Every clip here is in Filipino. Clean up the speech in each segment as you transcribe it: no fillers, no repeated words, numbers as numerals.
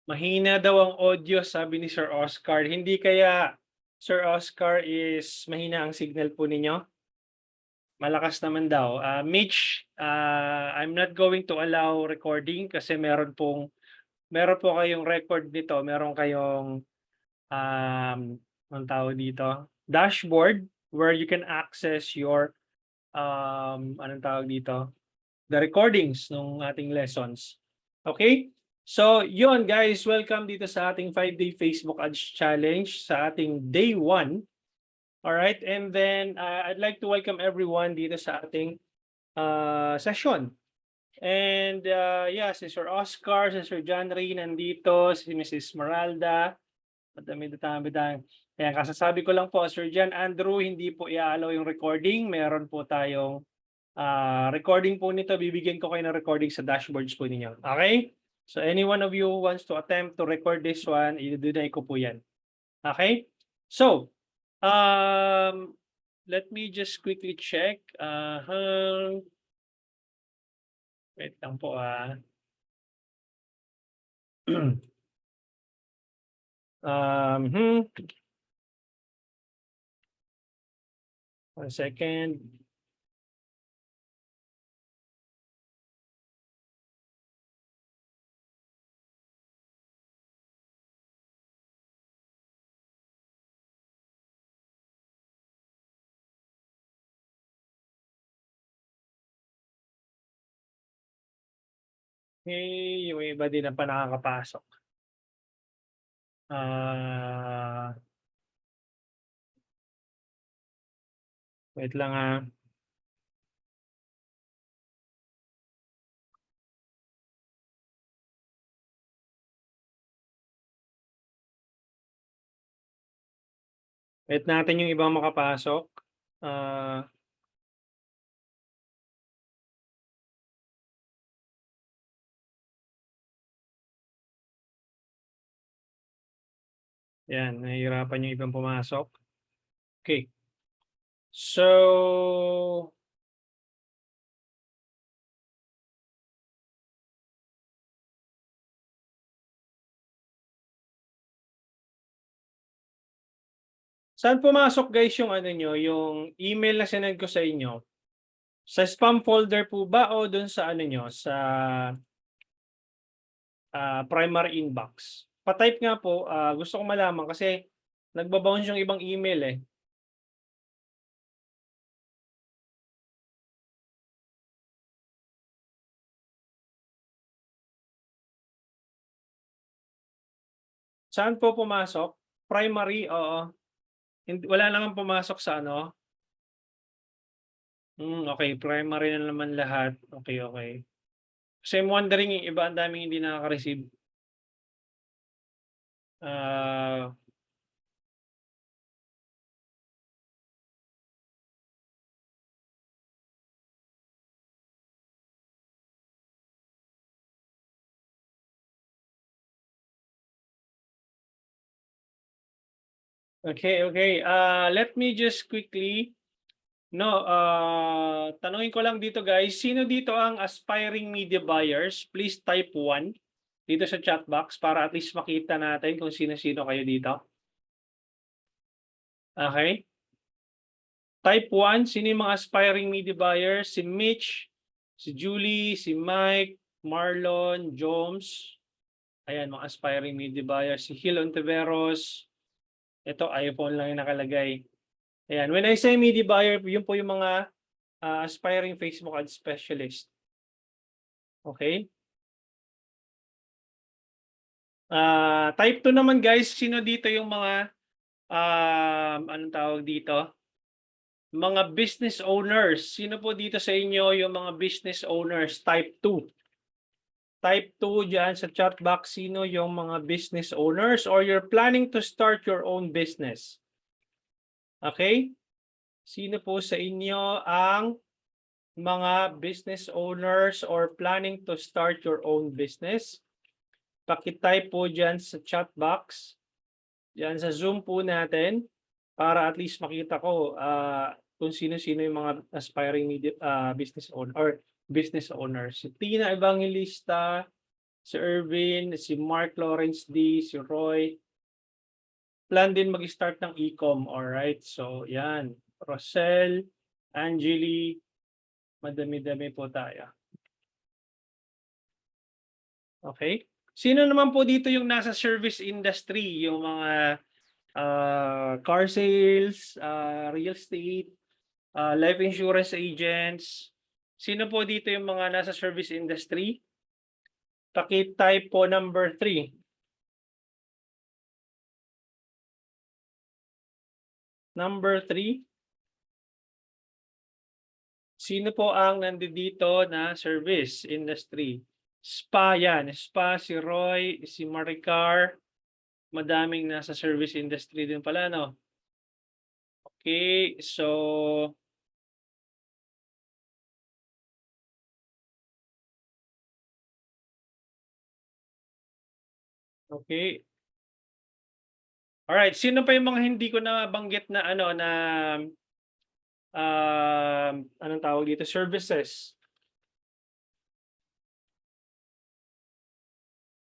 Mahina daw ang audio sabi ni Sir Oscar. Hindi kaya Sir Oscar is mahina ang signal po ninyo? Malakas naman daw. Mitch, I'm not going to allow recording kasi meron po kayong record nito, meron kayong anong tawag dito? Dashboard where you can access your anong tawag dito? The recordings ng ating lessons. Okay? So, yun guys, welcome dito sa ating 5-day Facebook Ads Challenge sa ating day 1. Alright, and then I'd like to welcome everyone dito sa ating session. And yeah, si Sir Oscar, si Sir John Ray nandito, si Mrs. Esmeralda, madami. Kaya kasasabi ko lang po, Sir John Andrew, hindi po i-allow yung recording. Meron po tayong recording po nito, bibigyan ko kayo ng recording sa dashboards po ninyo. Okay? So any one of you who wants to attempt to record this one, i-deny ko po yan. Okay? So, let me just quickly check. Wait lang po one second. Yung iba din na pa nakakapasok. Wait lang Wait natin yung ibang makapasok. Yan, nahihirapan yung ibang pumasok. Okay. So, saan pumasok guys yung ano nyo, yung email na sinend ko sa inyo? Sa spam folder po ba o dun sa ano nyo, sa primary inbox? Pa-type nga po, gusto ko malaman kasi nagbabounce yung ibang email eh. Saan po pumasok? Primary, oo. Wala naman pumasok sa ano. Okay, primary na naman lahat. Okay. Kasi I'm wondering yung iba ang daming hindi nakaka-receive. Okay. Let me just quickly tanungin ko lang dito guys, sino dito ang aspiring media buyers? Please type 1 dito sa chat box para at least makita natin kung sino-sino kayo dito. Okay? Type 1, sino yung mga aspiring media buyers? Si Mitch, si Julie, si Mike, Marlon, Jones. Ayan, mga aspiring media buyers. Si Hil Ontiveros. Ito, iPhone lang yung nakalagay. Ayan, when I say media buyer, yun po yung mga aspiring Facebook ad specialist. Okay? Type 2 naman guys, sino dito yung mga anong tawag dito? Mga business owners. Sino po dito sa inyo yung mga business owners? Type 2. Type 2 dyan sa chat box, sino yung mga business owners or you're planning to start your own business? Okay? Sino po sa inyo ang mga business owners or planning to start your own business? Paki-type po dyan sa chat box. Dyan sa Zoom po natin para at least makita ko kung sino-sino yung mga aspiring business owner or business owners. Si Tina Evangelista, si Irvin, si Mark Lawrence D, si Roy. Plan din mag-start ng e-com, alright? So, yan. Rosel, Angeli, madami-dami po tayo. Okay? Sino naman po dito yung nasa service industry? Yung mga car sales, real estate, life insurance agents. Sino po dito yung mga nasa service industry? Paki-type po number 3. Number 3. Sino po ang nandito na service industry? Spa yan. Spa, si Roy, si Maricar. Madaming nasa service industry din pala, no? Okay, so okay. Alright, sino pa yung mga hindi ko nabanggit na ano na anong tawag dito? Services.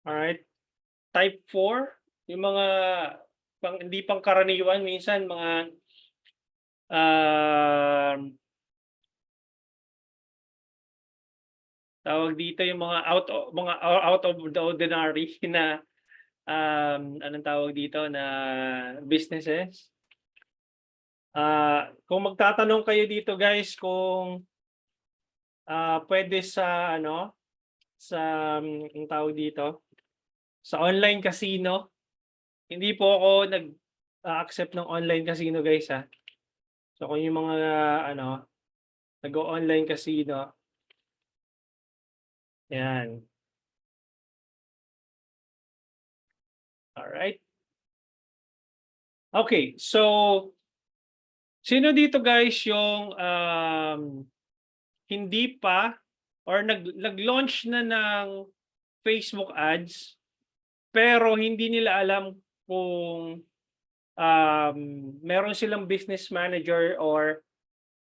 Alright. Type 4, yung mga hindi pangkaraniwan minsan mga tawag dito yung mga out of the ordinary na anong tawag dito na businesses. Kung magtatanong kayo dito guys kung pwede sa ano sa ang tawag dito sa online casino, hindi po ako nag-accept ng online casino guys ha. So kung yung mga ano nag-online casino, yan. Alright. Okay, so sino dito guys yung hindi pa or nag-launch na ng Facebook ads pero hindi nila alam kung meron silang business manager or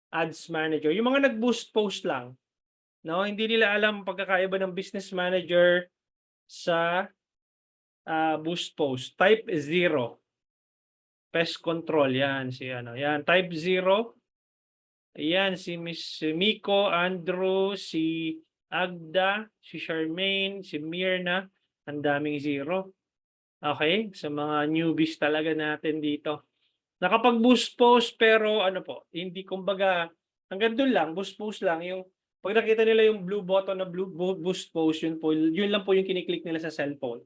ads manager. Yung mga nag-boost post lang, no? Hindi nila alam pagkakaiba ng business manager sa boost post. Type 0. Pest control yan si ano. Yan type 0. Ayan si Miss Miko, Andrew, si Agda, si Charmaine, si Mirna. Ang daming 0. Okay, sa mga newbies talaga natin dito. Nakapag-boost post pero ano po, hindi kumbaga hanggang doon lang, boost post lang yung pag nakita nila yung blue button na blue boost post, yun lang po yung kiniklik nila sa cellphone.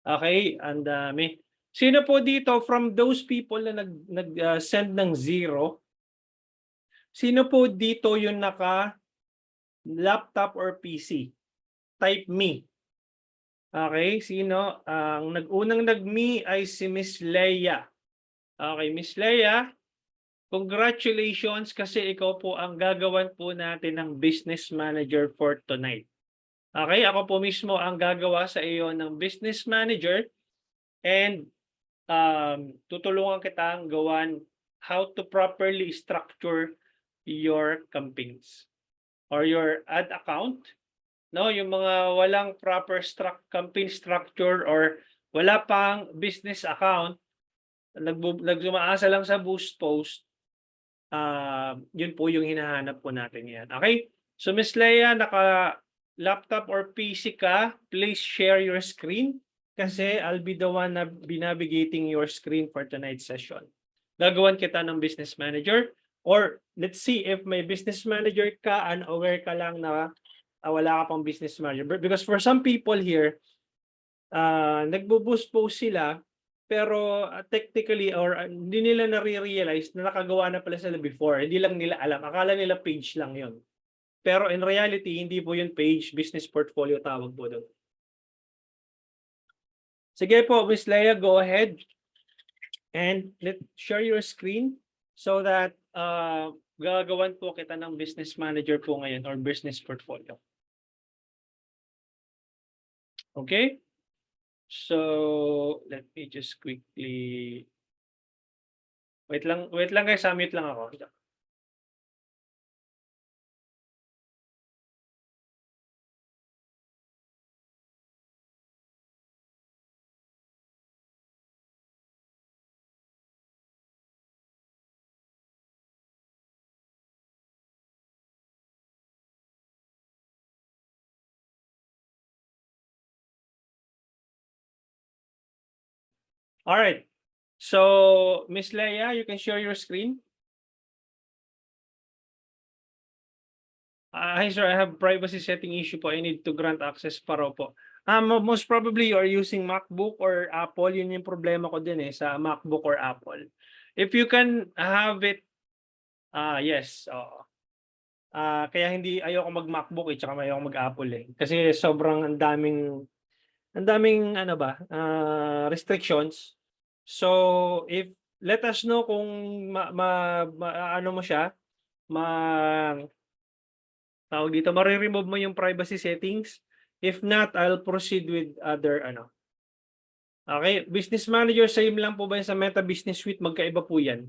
Okay, and dami. Sino po dito from those people na nag-send ng 0? Sino po dito yung naka laptop or PC? Type me. Okay, sino? Ang unang nag-me ay si Miss Leia. Okay, Miss Leia, congratulations kasi ikaw po ang gagawan po natin ng business manager for tonight. Okay, ako po mismo ang gagawa sa iyo ng business manager and tutulungan kitang gawan how to properly structure your campaigns or your ad account. No, yung mga walang proper campaign structure or wala pang business account, nagsumaasa lang sa boost post, yun po yung hinahanap po natin yan. Okay? So Miss Leia, naka-laptop or PC ka, please share your screen kasi I'll be the one na binabigating your screen for tonight's session. Gagawan kita ng business manager or let's see if may business manager ka, unaware ka lang na wala ka pang business manager. Because for some people here, nagbo-boost post sila pero technically or hindi nila nare-realize na nakagawa na pala sila before. Hindi lang nila alam. Akala nila page lang yon. Pero in reality, hindi po yun page, business portfolio tawag po doon. Sige po, Miss Leia, go ahead and share your screen so that gagawan po kita ng business manager po ngayon or business portfolio. Okay? So, let me just quickly wait lang guys, submit lang ako. All right. So, Miss Leia, you can share your screen. Hi sir, I have privacy setting issue po. I need to grant access para po. Most probably you are using MacBook or Apple. Yun yung problema ko din sa MacBook or Apple. If you can have it, yes. Oo. Kaya hindi ayoko mag-MacBook tsaka ayoko mag-Apple Kasi sobrang ang daming ano ba, restrictions. So if let us know kung ano mo siya, tawag dito, mare-remove mo yung privacy settings. If not, I'll proceed with other ano. Okay, Business Manager, same lang po ba yan sa Meta Business Suite? Magkaiba po yan.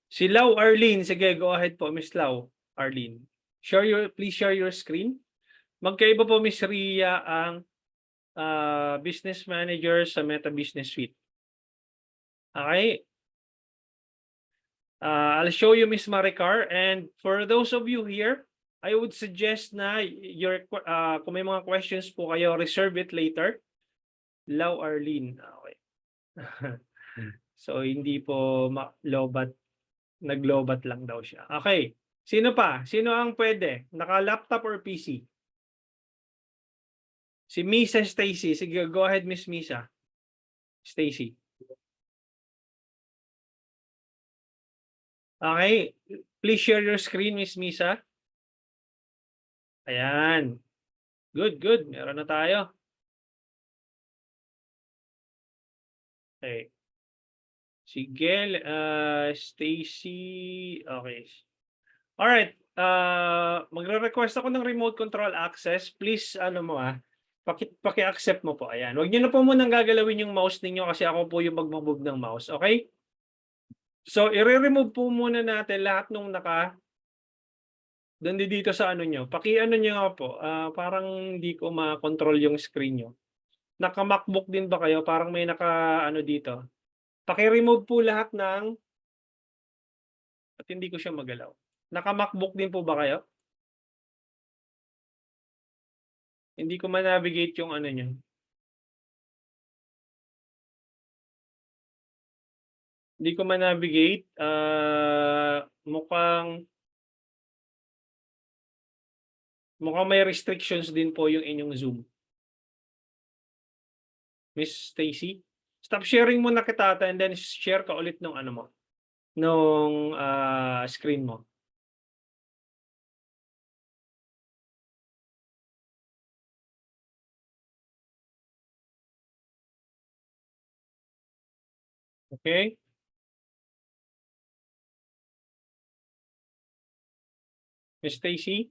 Si Lau Arlene, sige, go ahead po, Miss Lau Arlene. Please share your screen. Magkaiba po, Miss Ria, ang Business Manager sa Meta Business Suite. Okay. I'll show you, Miss Maricar. And for those of you here, I would suggest na kung may mga questions po kayo, reserve it later. Lau Arlene. Okay. So, hindi po lobat. Naglobat lang daw siya. Okay. Sino pa? Sino ang pwede? Naka-laptop or PC? Si Misa Stacy. Sige, go ahead, Miss Misa. Stacy. Okay. Please share your screen, Miss Misa. Ayan. Good, good. Meron na tayo. Okay. Sige, Stacy. Okay. Alright. Magre-request ako ng remote control access. Please, paki-accept mo po. Ayan. Huwag niyo na po munang gagalawin yung mouse ninyo kasi ako po yung mag-move ng mouse. Okay? So, i-remove po muna natin lahat nung doon dito sa ano nyo. Paki-ano nyo nga po. Parang hindi ko ma-control yung screen nyo. Naka-MacBook din ba kayo? Parang may dito. Paki-remove po lahat ng at hindi ko siya magalaw. Naka-MacBook din po ba kayo? Hindi ko ma-navigate yung ano nyo. Hindi ko ma-navigate. Mukhang may restrictions din po yung inyong Zoom. Miss Stacy, stop sharing mo na kita and then share ka ulit nung ano mo, nung screen mo. Okay? Miss Stacy?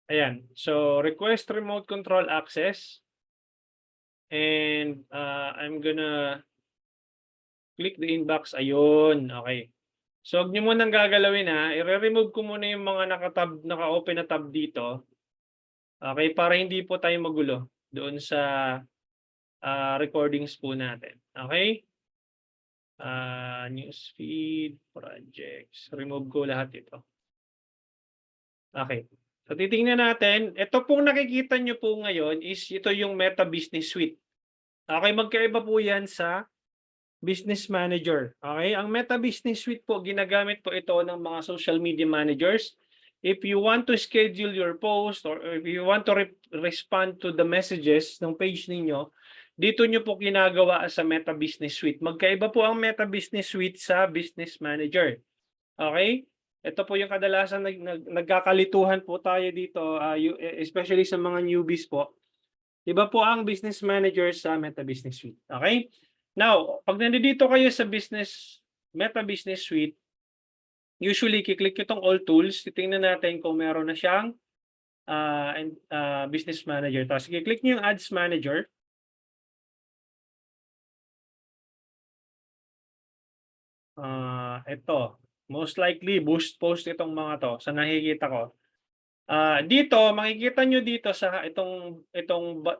Ayan. So, request remote control access. And I'm gonna click the inbox. Ayun. Okay. So, huwag niyo munang gagalawin I-remove ko muna yung mga naka-open na tab dito. Okay, para hindi po tayo magulo doon sa recordings po natin. Okay? Newsfeed, projects. Remove ko lahat ito. Okay. So, titingnan natin. Ito pong nakikita nyo po ngayon is ito yung Meta Business Suite. Okay, magkaiba po yan sa Business Manager. Okay, ang Meta Business Suite po, ginagamit po ito ng mga social media managers. If you want to schedule your post or if you want to respond to the messages ng page ninyo, dito nyo po ginagawa sa Meta Business Suite. Magkaiba po ang Meta Business Suite sa Business Manager. Okay? Ito po yung kadalasan nagkakalituhan po tayo dito, especially sa mga newbies po. Iba po ang Business Manager sa Meta Business Suite. Okay? Now, pag nandito kayo sa Meta Business Suite, usually, kiklik itong All Tools. Titingnan natin kung meron na siyang Business Manager. Tapos, kiklik nyo yung Ads Manager. Ito. Most likely, boost post itong mga to sa nakikita ko. Dito, makikita nyo dito sa itong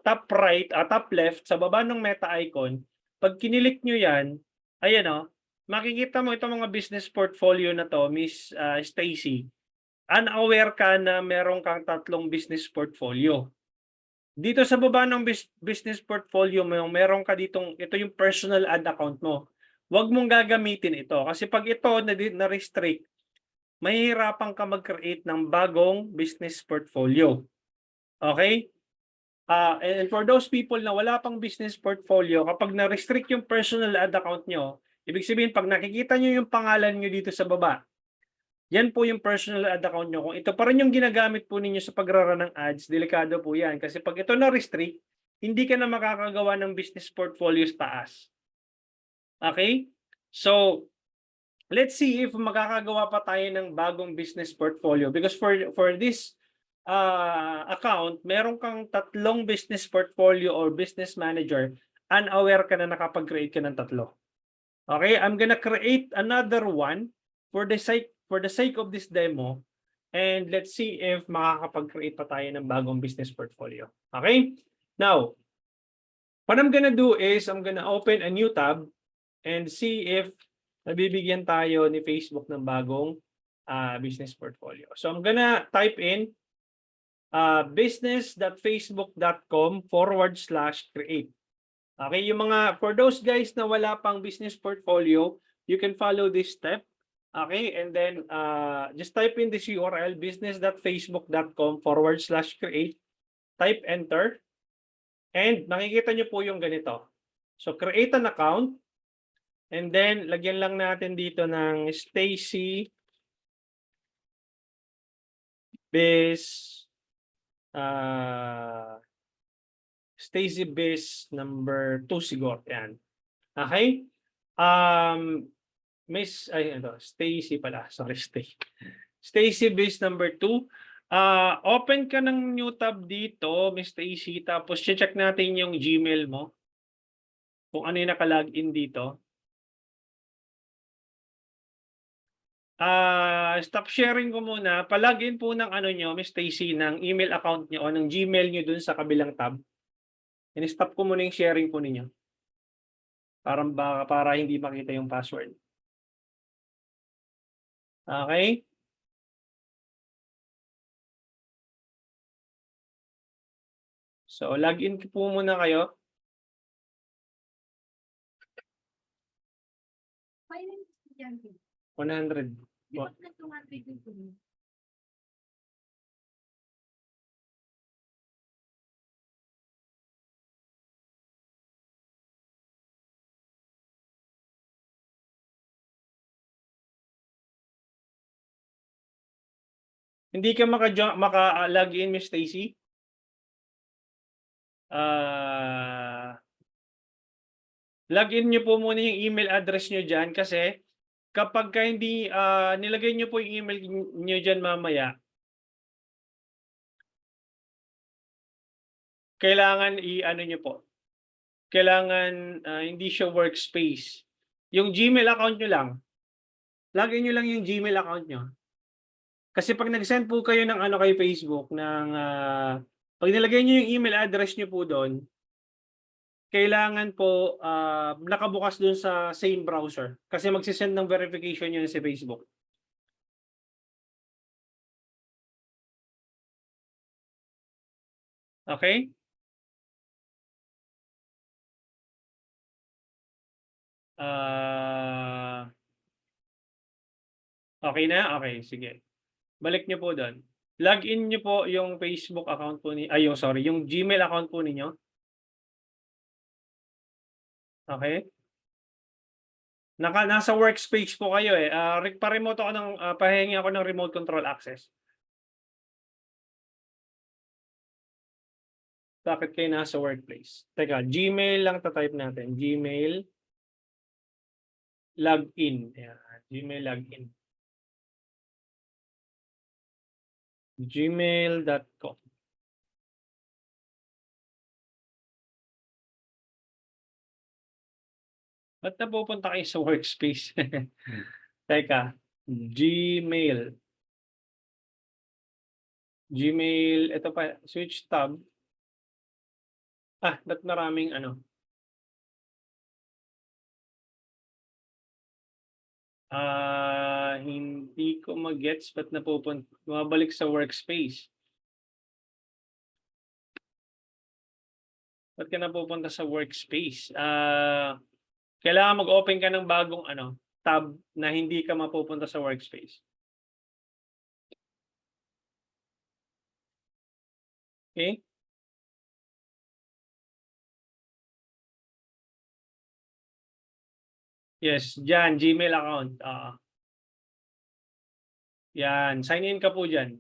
top right, top left, sa baba ng Meta icon, pag kinilik nyo yan, ayan makikita mo itong mga business portfolio na 'to, Miss, Stacy, unaware ka na meron kang 3 business portfolio. Dito sa baba ng business portfolio mo, meron ka ditong ito yung personal ad account mo. Huwag mong gagamitin ito kasi 'pag ito na-restrict, mahihirapan ka mag-create ng bagong business portfolio. Okay? And for those people na wala pang business portfolio, kapag na-restrict yung personal ad account nyo, ibig sabihin 'pag nakikita nyo yung pangalan nyo dito sa baba, yan po yung personal ad account nyo. Kung ito pa rin yung ginagamit po ninyo sa pagrara ng ads, delikado po yan. Kasi 'pag ito na-restrict, hindi ka na makakagawa ng business portfolio sa taas. Okay? So, let's see if makakagawa pa tayo ng bagong business portfolio because for this account, meron kang 3 business portfolio or business manager, unaware ka na nakapag-create ka ng 3. Okay, I'm gonna create another one for the sake of this demo, and let's see if makakapag-create pa tayo ng bagong business portfolio. Okay? Now, what I'm gonna do is I'm gonna open a new tab and see if nabibigyan tayo ni Facebook ng bagong business portfolio. So I'm gonna type in business.facebook.com/create. Okay, yung mga, for those guys na wala pang business portfolio, you can follow this step. Okay, and then just type in this URL, business.facebook.com/create. Type enter. And makikita nyo po yung ganito. So create an account. And then lagyan lang natin dito ng Stacy Stacy Biz number 2 siguro. Yan. Okay? Stacy pala. Sorry, Stacy Biz number 2. Open ka ng new tab dito, Miss Stacy. Tapos check natin yung Gmail mo. Kung ano yung naka-login dito. Stop sharing ko muna. Palagin po ng ano nyo, Miss Stacy, ng email account nyo o ng Gmail nyo dun sa kabilang tab. In-stop ko muna yung sharing po ninyo. Para hindi makita yung password. Okay? So, login po muna kayo. 100. Hindi ka maka-login, Miss Stacy? Login nyo po muna yung email address nyo dyan kasi kapag hindi nilagay nyo po yung email nyo dyan mamaya, kailangan i-ano nyo po. Kailangan hindi siya workspace. Yung Gmail account nyo lang, login nyo lang yung Gmail account nyo. Kasi pag nag-send po kayo ng ano kay Facebook, pag nilagay nyo yung email address nyo po doon, kailangan po nakabukas doon sa same browser. Kasi magsisend ng verification yun si Facebook. Okay? Okay na? Okay, sige. Balik nyo po doon. Login nyo po yung Facebook account po yung Gmail account po ninyo. Okay? Nasa workspace po kayo eh. Pa-remote ako pahingi ako ng remote control access. Bakit kayo nasa workplace? Teka, Gmail lang type natin. Gmail login. Ayan, Gmail login. Gmail.com. Ba't napupunta kayo sa workspace? Teka, Gmail. Gmail, ito pa, switch tab. Ba't maraming ano? Hindi ko mag-gets ba't bumabalik sa workspace. Ba't ka napupunta sa workspace? Kailangan mag-open ka ng bagong tab na hindi ka mapupunta sa workspace. Okay? Yes, dyan, Gmail account. Yan, sign in ka po dyan.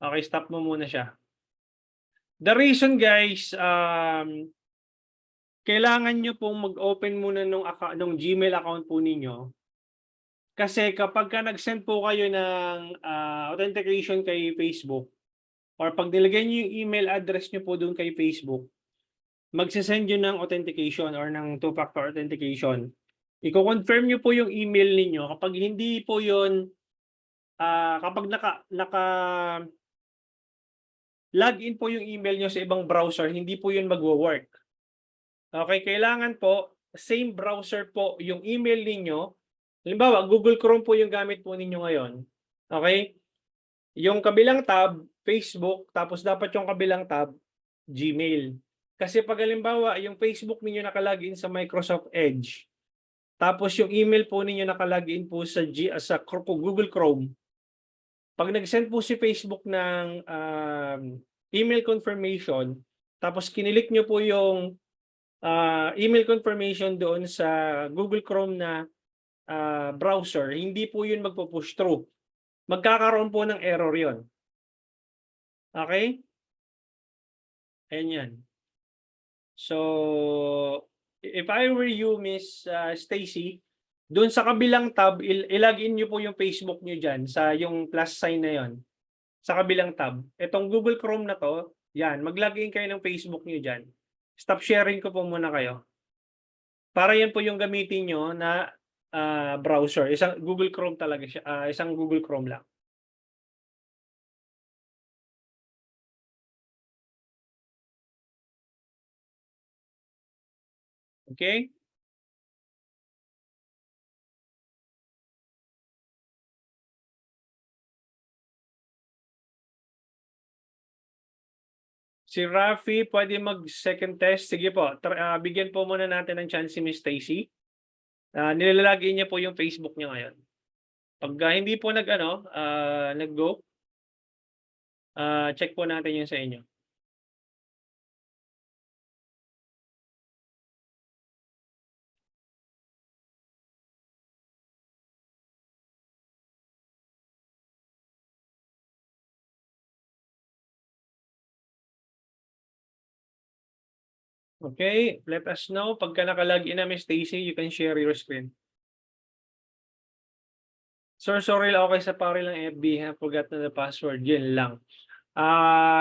Okay, stop mo muna siya. The reason guys, kailangan nyo pong mag-open muna nung Gmail account po ninyo. Kasi kapag ka nag-send po kayo ng authentication kay Facebook, or pag nilagay nyo yung email address nyo po doon kay Facebook, magsisend yun ng authentication or ng two-factor authentication. Iko-confirm nyo po yung email ninyo. Kapag hindi po yun, kapag naka login po yung email nyo sa ibang browser, hindi po yun magwo-work. Okay, kailangan po, same browser po yung email ninyo. Halimbawa, Google Chrome po yung gamit po ninyo ngayon. Okay? Yung kabilang tab, Facebook, tapos dapat yung kabilang tab, Gmail. Kasi pag halimbawa, yung Facebook ninyo nakalagin sa Microsoft Edge, tapos yung email po ninyo nakalagin po sa Google Chrome, pag nag-send po si Facebook ng email confirmation, tapos kinilik nyo po yung email confirmation doon sa Google Chrome na browser, hindi po yun magpo-push through. Magkakaroon po ng error yon. Okay? Ayan yan. So, if I were you, Miss Stacy, doon sa kabilang tab, ilagin nyo po yung Facebook nyo dyan sa yung plus sign na yon. Sa kabilang tab. Itong Google Chrome na to, yan, mag-login kayo ng Facebook nyo dyan. Stop sharing ko po muna kayo. Para yan po yung gamitin nyo na browser. Isang Google Chrome talaga siya. Isang Google Chrome lang. Okay? Si Rafi, pwede mag-second test. Sige po, bigyan po muna natin ng chance si Miss Stacy. Nilalagay niya po yung Facebook niya ngayon. Pag hindi po nag-go, check po natin yung sa inyo. Okay, let us know. Pagka nakalagin na Miss Stacy, you can share your screen. Sir, sorry lang, okay sa pare lang FB, ha? Forgot na the password. Yun lang.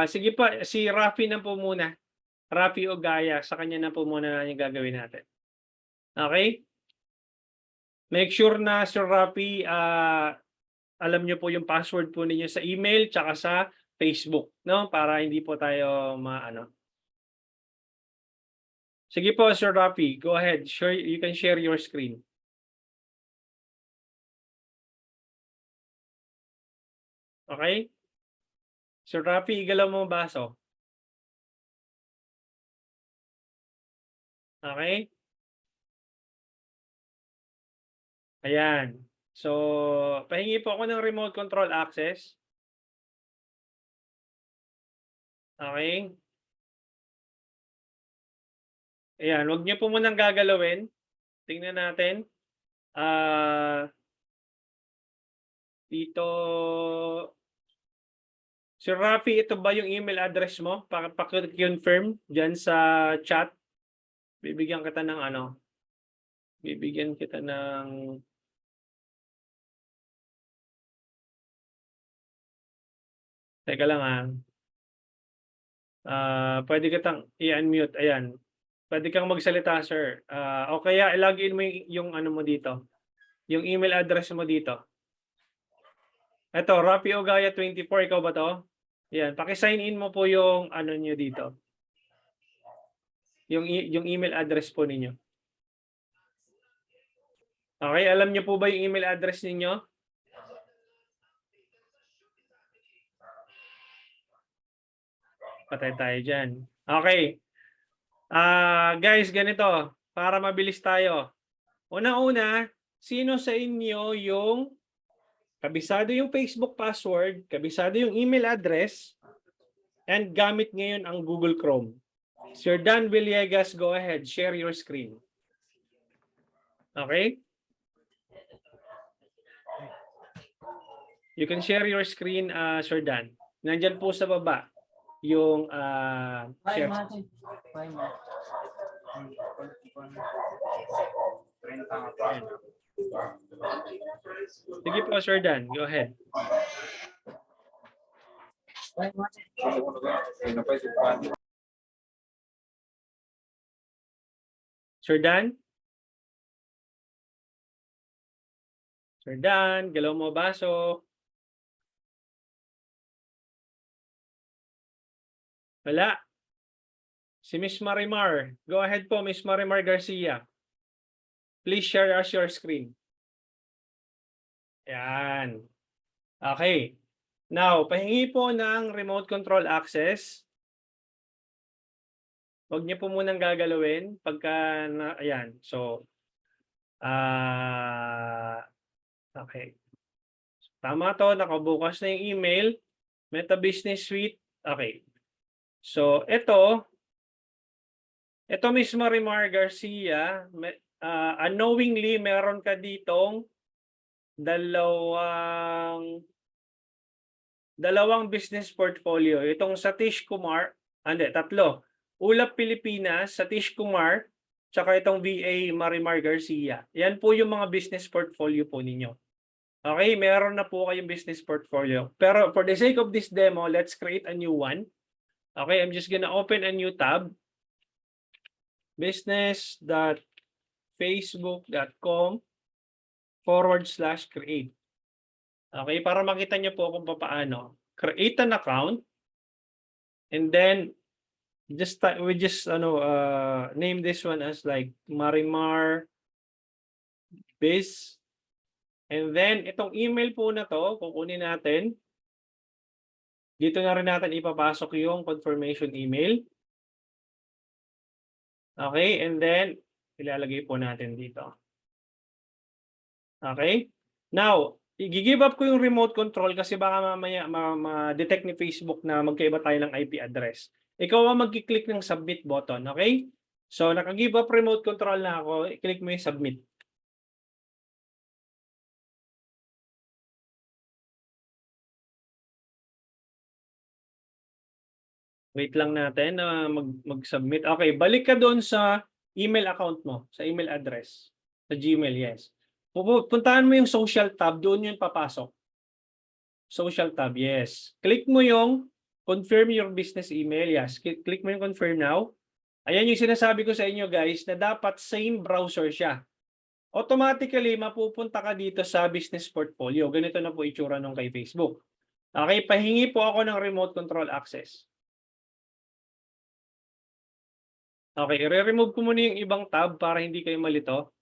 Sige pa, si Rafi na po muna. Rafi Ogaya, sa kanya na po muna yung gagawin natin. Okay? Make sure na Sir Rafi, alam nyo po yung password po ninyo sa email tsaka sa Facebook, no? Para hindi po tayo Sige po, Sir Rafi, go ahead. You can share your screen. Okay? Sir Rafi, igalaw mo ang baso. Okay? Ayan. So, pahingi po ako ng remote control access. Okay? Ayan, huwag niyo po munang gagalawin. Tingnan natin. Dito, Sir Rafi, ito ba yung email address mo? Paki-confirm dyan sa chat. Bibigyan kita ng Bibigyan kita ng Teka lang pwede kitang i-unmute. Ayan. Pwede kang magsalita, sir. O kaya ilagin mo yung ano mo dito. Yung email address mo dito. Ito, Rafi Ogaya 24, ikaw ba to? Yan, paki-sign in mo po yung ano niyo dito. Yung email address po ninyo. Okay, alam niyo po ba yung email address ninyo? Patay tayo dyan. Okay. Guys, ganito. Para mabilis tayo. Una-una, sino sa inyo yung kabisado yung Facebook password, kabisado yung email address, and gamit ngayon ang Google Chrome? Sir Dan Villegas, go ahead. Share your screen. Okay? You can share your screen, Sir Dan. Nandyan po sa baba yung share. Sige po, Sir Dan. Go ahead. Sir Dan? Sir Dan, galaw mo baso. Wala. Si Miss Marimar. Go ahead po, Miss Marimar Garcia. Please share us your screen. Yan. Okay. Now, pahingi po ng remote control access. Huwag niyo po munang gagalawin pagka ayan. So, okay. Tama to, nakabukas na yung email. Meta Business Suite. Okay. So, ito Miss Marimar Garcia, unknowingly meron ka ditong dalawang business portfolio. Itong Satish Kumar, tatlo. Ulap Pilipinas, Satish Kumar, tsaka itong VA Marimar Garcia. Yan po yung mga business portfolio po ninyo. Okay, meron na po kayong business portfolio. Pero for the sake of this demo, let's create a new one. Okay, I'm just gonna open a new tab. business.facebook.com/create. Okay, para makita nyo po kung paano. Create an account and then we just name this one as like Marimar Biz. And then itong email po na to, kukunin natin. Dito na rin natin ipapasok yung confirmation email. Okay, and then ilalagay po natin dito. Okay? Now, i-give up ko yung remote control kasi baka mamaya ma-detect ni Facebook na magkaiba tayo ng IP address. Ikaw ang mag-click ng submit button, okay? So, naka-give up remote control na ako, i-click mo yung submit. Wait lang natin na mag-submit. Okay, balik ka doon sa email account mo, sa email address. Sa Gmail, yes. Puntahan mo yung social tab, doon yung papasok. Social tab, yes. Click mo yung confirm your business email, yes. Click mo yung confirm now. Ayan yung sinasabi ko sa inyo guys na dapat same browser siya. Automatically, mapupunta ka dito sa business portfolio. Ganito na po itsura nung kay Facebook. Okay, pahingi po ako ng remote control access. Okay, i-remove ko muna yung ibang tab para hindi kayo malito.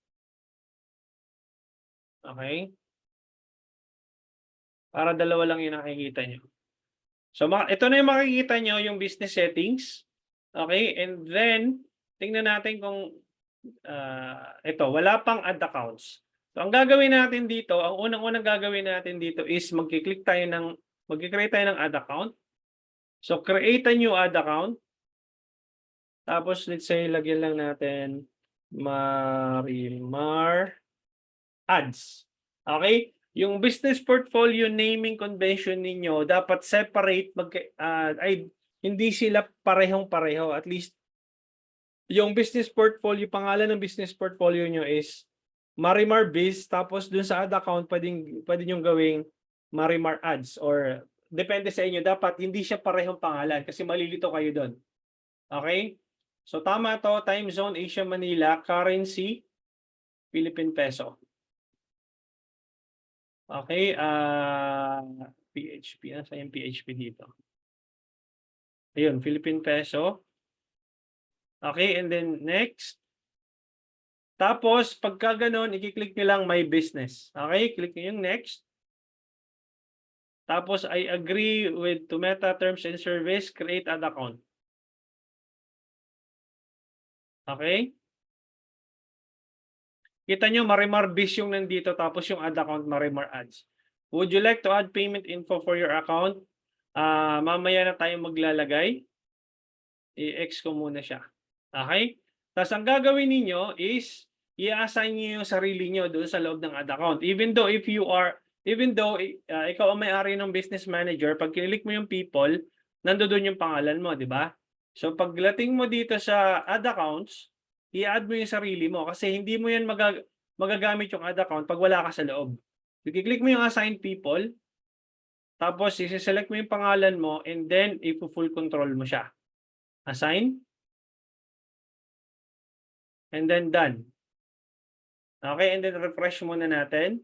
Okay. Para dalawa lang yung nakikita nyo. So, ito na yung makikita nyo, yung business settings. Okay, and then, tingnan natin kung ito, wala pang add accounts. So, ang gagawin natin dito, ang unang-unang gagawin natin dito is mag-create tayo ng add account. So, create a new add account. Tapos, let's say, lagyan lang natin Marimar Ads. Okay? Yung business portfolio naming convention ninyo, dapat separate, hindi sila parehong-pareho. At least, yung business portfolio, pangalan ng business portfolio nyo is Marimar Biz, tapos dun sa ad account, pwede nyo gawing Marimar Ads or depende sa inyo. Dapat hindi siya parehong pangalan kasi malilito kayo doon. Okay? So tama to, time zone Asia Manila, currency Philippine peso. Okay, PHP, nasa yung PHP dito. Ayun, Philippine peso. Okay, and then next. Tapos, pagka ganun, i-click nyo lang My Business. Okay? Click nyo yung next. Tapos, I agree with to Meta Terms and Service, create ad account. Okay? Kita nyo, Marimar Biz yung nandito, tapos yung ad account, Marimar Ads. Would you like to add payment info for your account? Mamaya na tayo maglalagay. I-X ko muna siya. Okay? Tapos ang gagawin ninyo is, i-assign nyo yung sarili nyo doon sa loob ng ad account. Even though ikaw ang may-ari ng business manager, pag kinilik mo yung people, nandoon yung pangalan mo, di ba? So pagdating mo dito sa ad accounts, i-add mo yung sarili mo kasi hindi mo yan magagamit yung ad account pag wala ka sa loob. I-click mo yung assign people, tapos i-select mo yung pangalan mo, and then i-full control mo siya. Assign, and then done. Okay, and then refresh muna natin.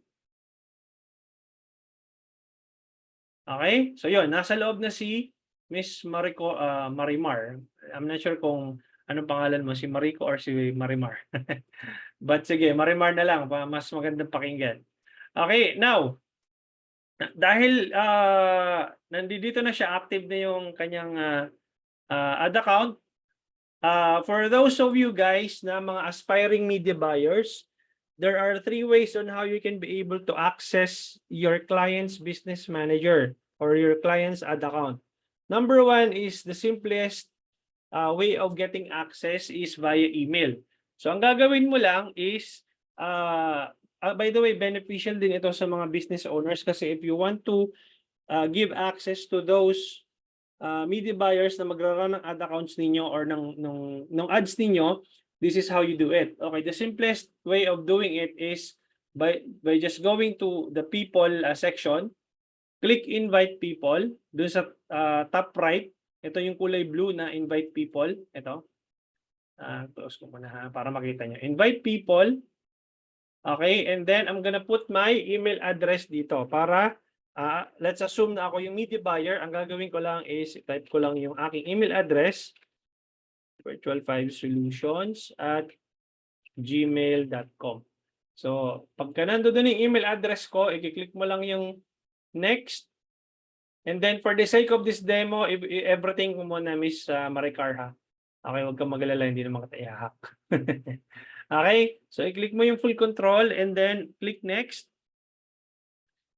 Okay, so yun, nasa loob na si Miss Marimar. I'm not sure kung anong pangalan mo, si Marico or si Marimar. But sige, Marimar na lang, mas magandang pakinggan. Okay, now, dahil nandito na siya, active na yung kanyang ad account. For those of you guys na mga aspiring media buyers, there are 3 ways on how you can be able to access your client's business manager or your client's ad account. Number 1 is the simplest way of getting access is via email. So ang gagawin mo lang is, by the way, beneficial din ito sa mga business owners kasi if you want to give access to those media buyers na magra-run ng ad accounts ninyo or ng ads ninyo, this is how you do it. Okay, the simplest way of doing it is by just going to the people section, click invite people, dun sa top right, ito yung kulay blue na invite people, ito. Close ko muna ha, para makita nyo. Invite people, okay, and then I'm gonna put my email address dito para let's assume na ako yung media buyer. Ang gagawin ko lang is type ko lang yung aking email address, virtual5solutions@gmail.com. So, pagka nandoon yung email address ko, i-click mo lang yung next. And then for the sake of this demo, everything ko muna, Miss Maricar, ha. Okay, huwag kang mag-alala, hindi naman kita i-hack. Okay, so i-click mo yung full control and then click next.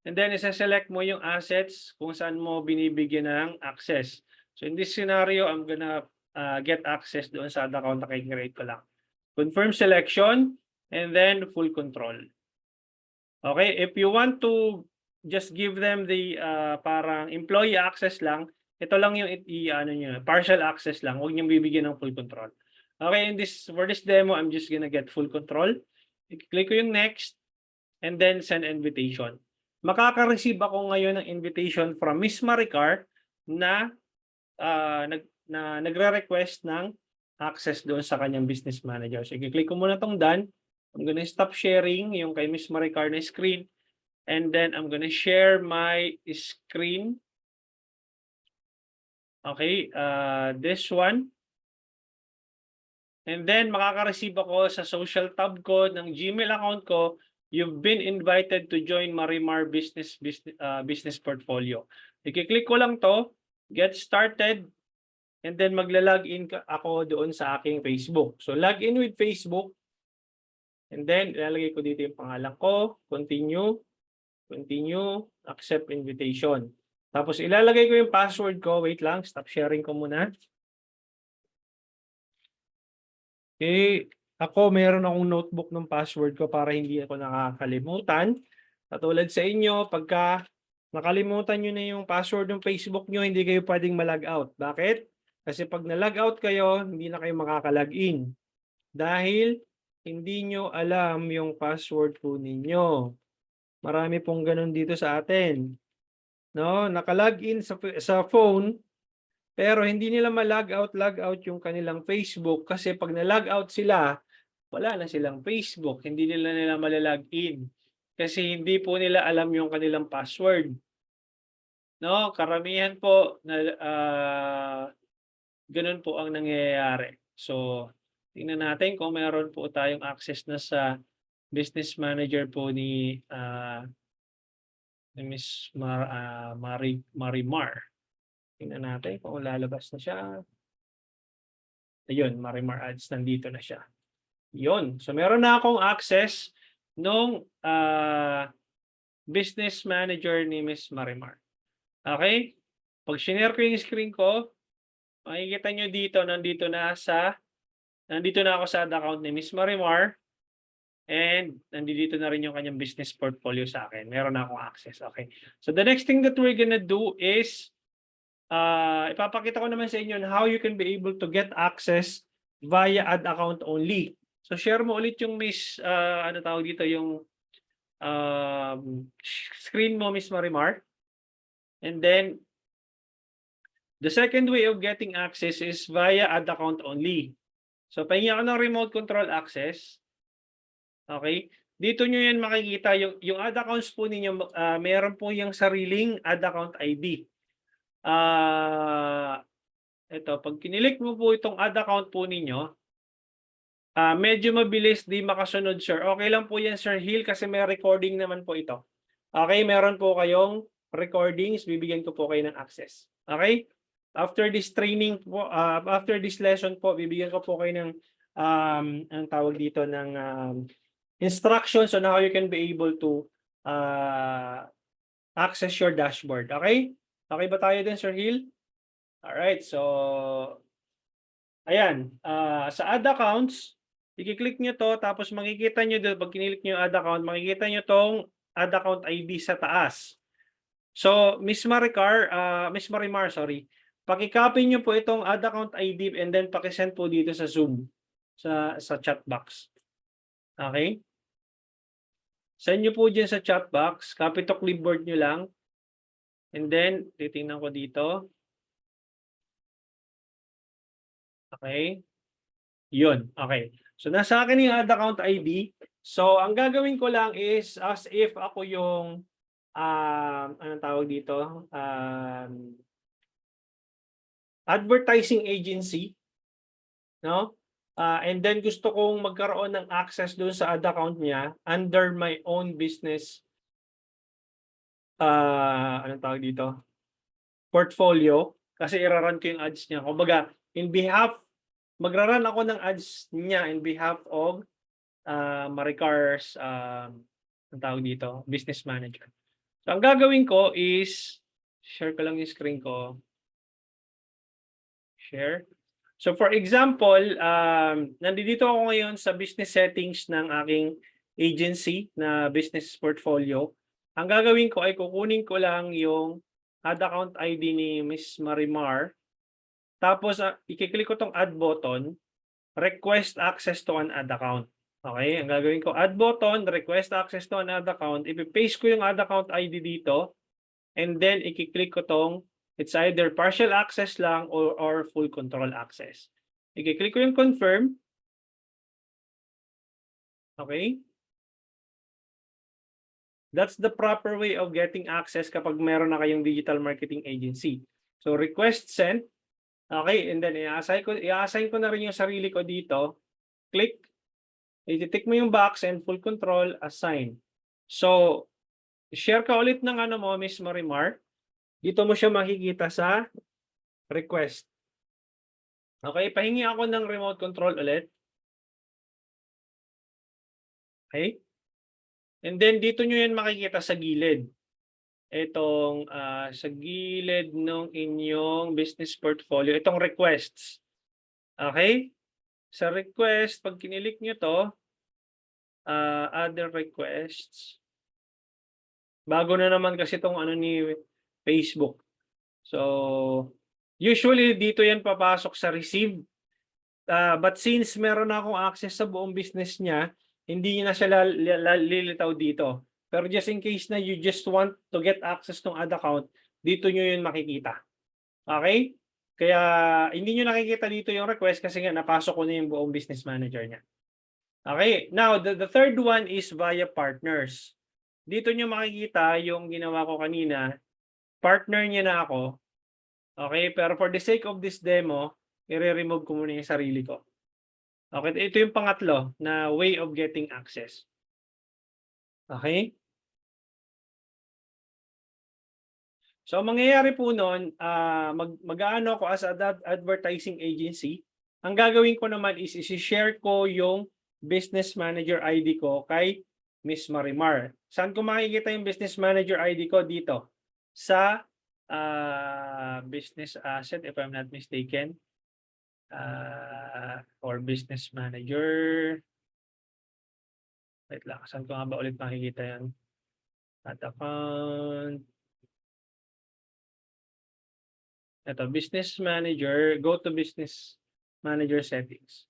And then isa-select mo yung assets kung saan mo binibigyan ng access. So in this scenario, I'm gonna get access doon sa account na kay-create ko lang. Confirm selection and then full control. Okay, if you want to just give them the parang employee access lang, ito lang yung partial access lang, huwag niyong bibigyan ng full control. Okay, for this demo, I'm just gonna get full control. I-click ko yung next and then send invitation. Makaka-receive ako ngayon ng invitation from Miss Maricar na nagre-request ng access doon sa kanyang business manager. So, i-click ko muna tong done. I'm gonna stop sharing yung kay Miss Maricar na screen. And then, I'm gonna share my screen. Okay, this one. And then, makaka-receive ako sa social tab ko ng Gmail account ko. You've been invited to join Marimar Business Portfolio. I-click ko lang to, get started, and then magla-login ako doon sa aking Facebook. So login with Facebook, and then ilalagay ko dito yung pangalan ko, continue, accept invitation. Tapos ilalagay ko yung password ko, wait lang, stop sharing ko muna. Okay. Ako, meron akong notebook ng password ko para hindi ako nakakalimutan. Katulad sa inyo, pagka nakalimutan nyo na yung password ng Facebook nyo, hindi kayo pwedeng mag-log out. Bakit? Kasi pag na-log out kayo, hindi na kayo makaka-log-in. Dahil hindi nyo alam yung password po ninyo. Marami pong ganun dito sa atin. No? Naka-log-in sa phone, pero hindi nila ma-log out yung kanilang Facebook kasi pag na-log out sila, wala na silang Facebook, hindi nila malalog in kasi hindi po nila alam yung kanilang password. No, karamihan po na ganun po ang nangyayari. So, Tingnan natin kung meron po tayong access na sa business manager po ni Miss Marimar. Tingnan natin kung lalabas na siya. Ayun, Marimar Ads, nandito na siya. Yun. So meron na akong access nung business manager ni Miss Marimar. Okay? Pag shinare ko yung screen ko, makikita nyo dito, nandito na ako sa ad account ni Miss Marimar. And nandito na rin yung kanyang business portfolio sa akin. Meron na akong access. Okay. So the next thing that we're gonna do is ipapakita ko naman sa inyo on how you can be able to get access via ad account only. So share mo ulit yung ano tawag dito, yung screen mo, Miss Marimar. And then the second way of getting access is via ad account only. So pahingi ako ng remote control access. Okay? Dito nyo yan makikita yung ad accounts po ninyo, meron po yung sariling ad account ID. Ito, pag kinilik mo po itong ad account po ninyo, medyo mabilis di makasunod, sir. Okay lang po yan, Sir Hill, kasi may recording naman po ito. Okay, meron po kayong recordings, bibigyan ko po kayo ng access. Okay? After this training po, after this lesson po, bibigyan ko po kayo ng ang tawag dito ng instructions on how you can be able to access your dashboard. Okay? Okay ba tayo din, Sir Hill? Alright, so ayan, sa ad accounts, i-click nyo to, tapos makikita nyo dito, pag kinilik nyo yung ad account, makikita nyo tong ad account ID sa taas. So, Miss Marimar, sorry, paki-copy nyo po itong ad account ID and then paki-send po dito sa Zoom, sa chat box. Okay? Send nyo po dyan sa chat box, copy to clipboard nyo lang. And then, titingnan ko dito. Okay. Yun. Okay. So, nasa akin yung ad account ID. So, ang gagawin ko lang is as if ako yung, anong tawag dito? Advertising agency. No? And then gusto kong magkaroon ng access doon sa ad account niya under my own business anong tawag dito? Portfolio, kasi iraran ko yung ads niya. Kumbaga, magraran ako ng ads niya in behalf of Maricar's anong tawag dito? Business manager. So ang gagawin ko is share ko lang yung screen ko. Share. So for example, nandito ako ngayon sa business settings ng aking agency na business portfolio. Ang gagawin ko ay kukunin ko lang yung ad account ID ni Miss Marimar. Tapos i-click ko tong add button, request access to an ad account. Okay, ang gagawin ko, add button, request access to an ad account. I-paste ko yung ad account ID dito and then i-click ko tong it's either partial access lang or full control access. I-click ko yung confirm. Okay? That's the proper way of getting access kapag meron na kayong digital marketing agency. So request sent. Okay, and then i-assign ko na rin yung sarili ko dito. Click. I-tick mo yung box and full control, assign. So, share ka ulit ng ano mo, Miss Marimar. Dito mo siya makikita sa request. Okay, pahingi ako ng remote control ulit. Okay? And then dito nyo yan makikita sa gilid. Itong sa gilid ng inyong business portfolio, itong requests. Okay? Sa request, pag kinilik nyo to, other requests, bago na naman kasi itong ano ni Facebook. So, usually dito yan papasok sa receive. But since meron na akong access sa buong business niya, hindi na siya lilitaw dito. Pero just in case na you just want to get access ng ad account, dito nyo yun makikita. Okay? Kaya hindi nyo nakikita dito yung request kasi nga napasok ko na yung buong business manager niya. Okay? Now, the third one is via partners. Dito nyo makikita yung ginawa ko kanina. Partner niya na ako. Okay? Pero for the sake of this demo, i-remove ko muna yung sarili ko. Okay, ito yung pangatlo na way of getting access. Okay? So, ang mangyayari po nun, mag-aano ako as advertising agency. Ang gagawin ko naman is isi-share ko yung business manager ID ko kay Miss Marimar. Saan ko makikita yung business manager ID ko? Dito. Sa business asset, if I'm not mistaken. Or business manager. Wait lang, saan ko nga ba ulit makikita yan? At account. Ito, business manager, go to business manager settings.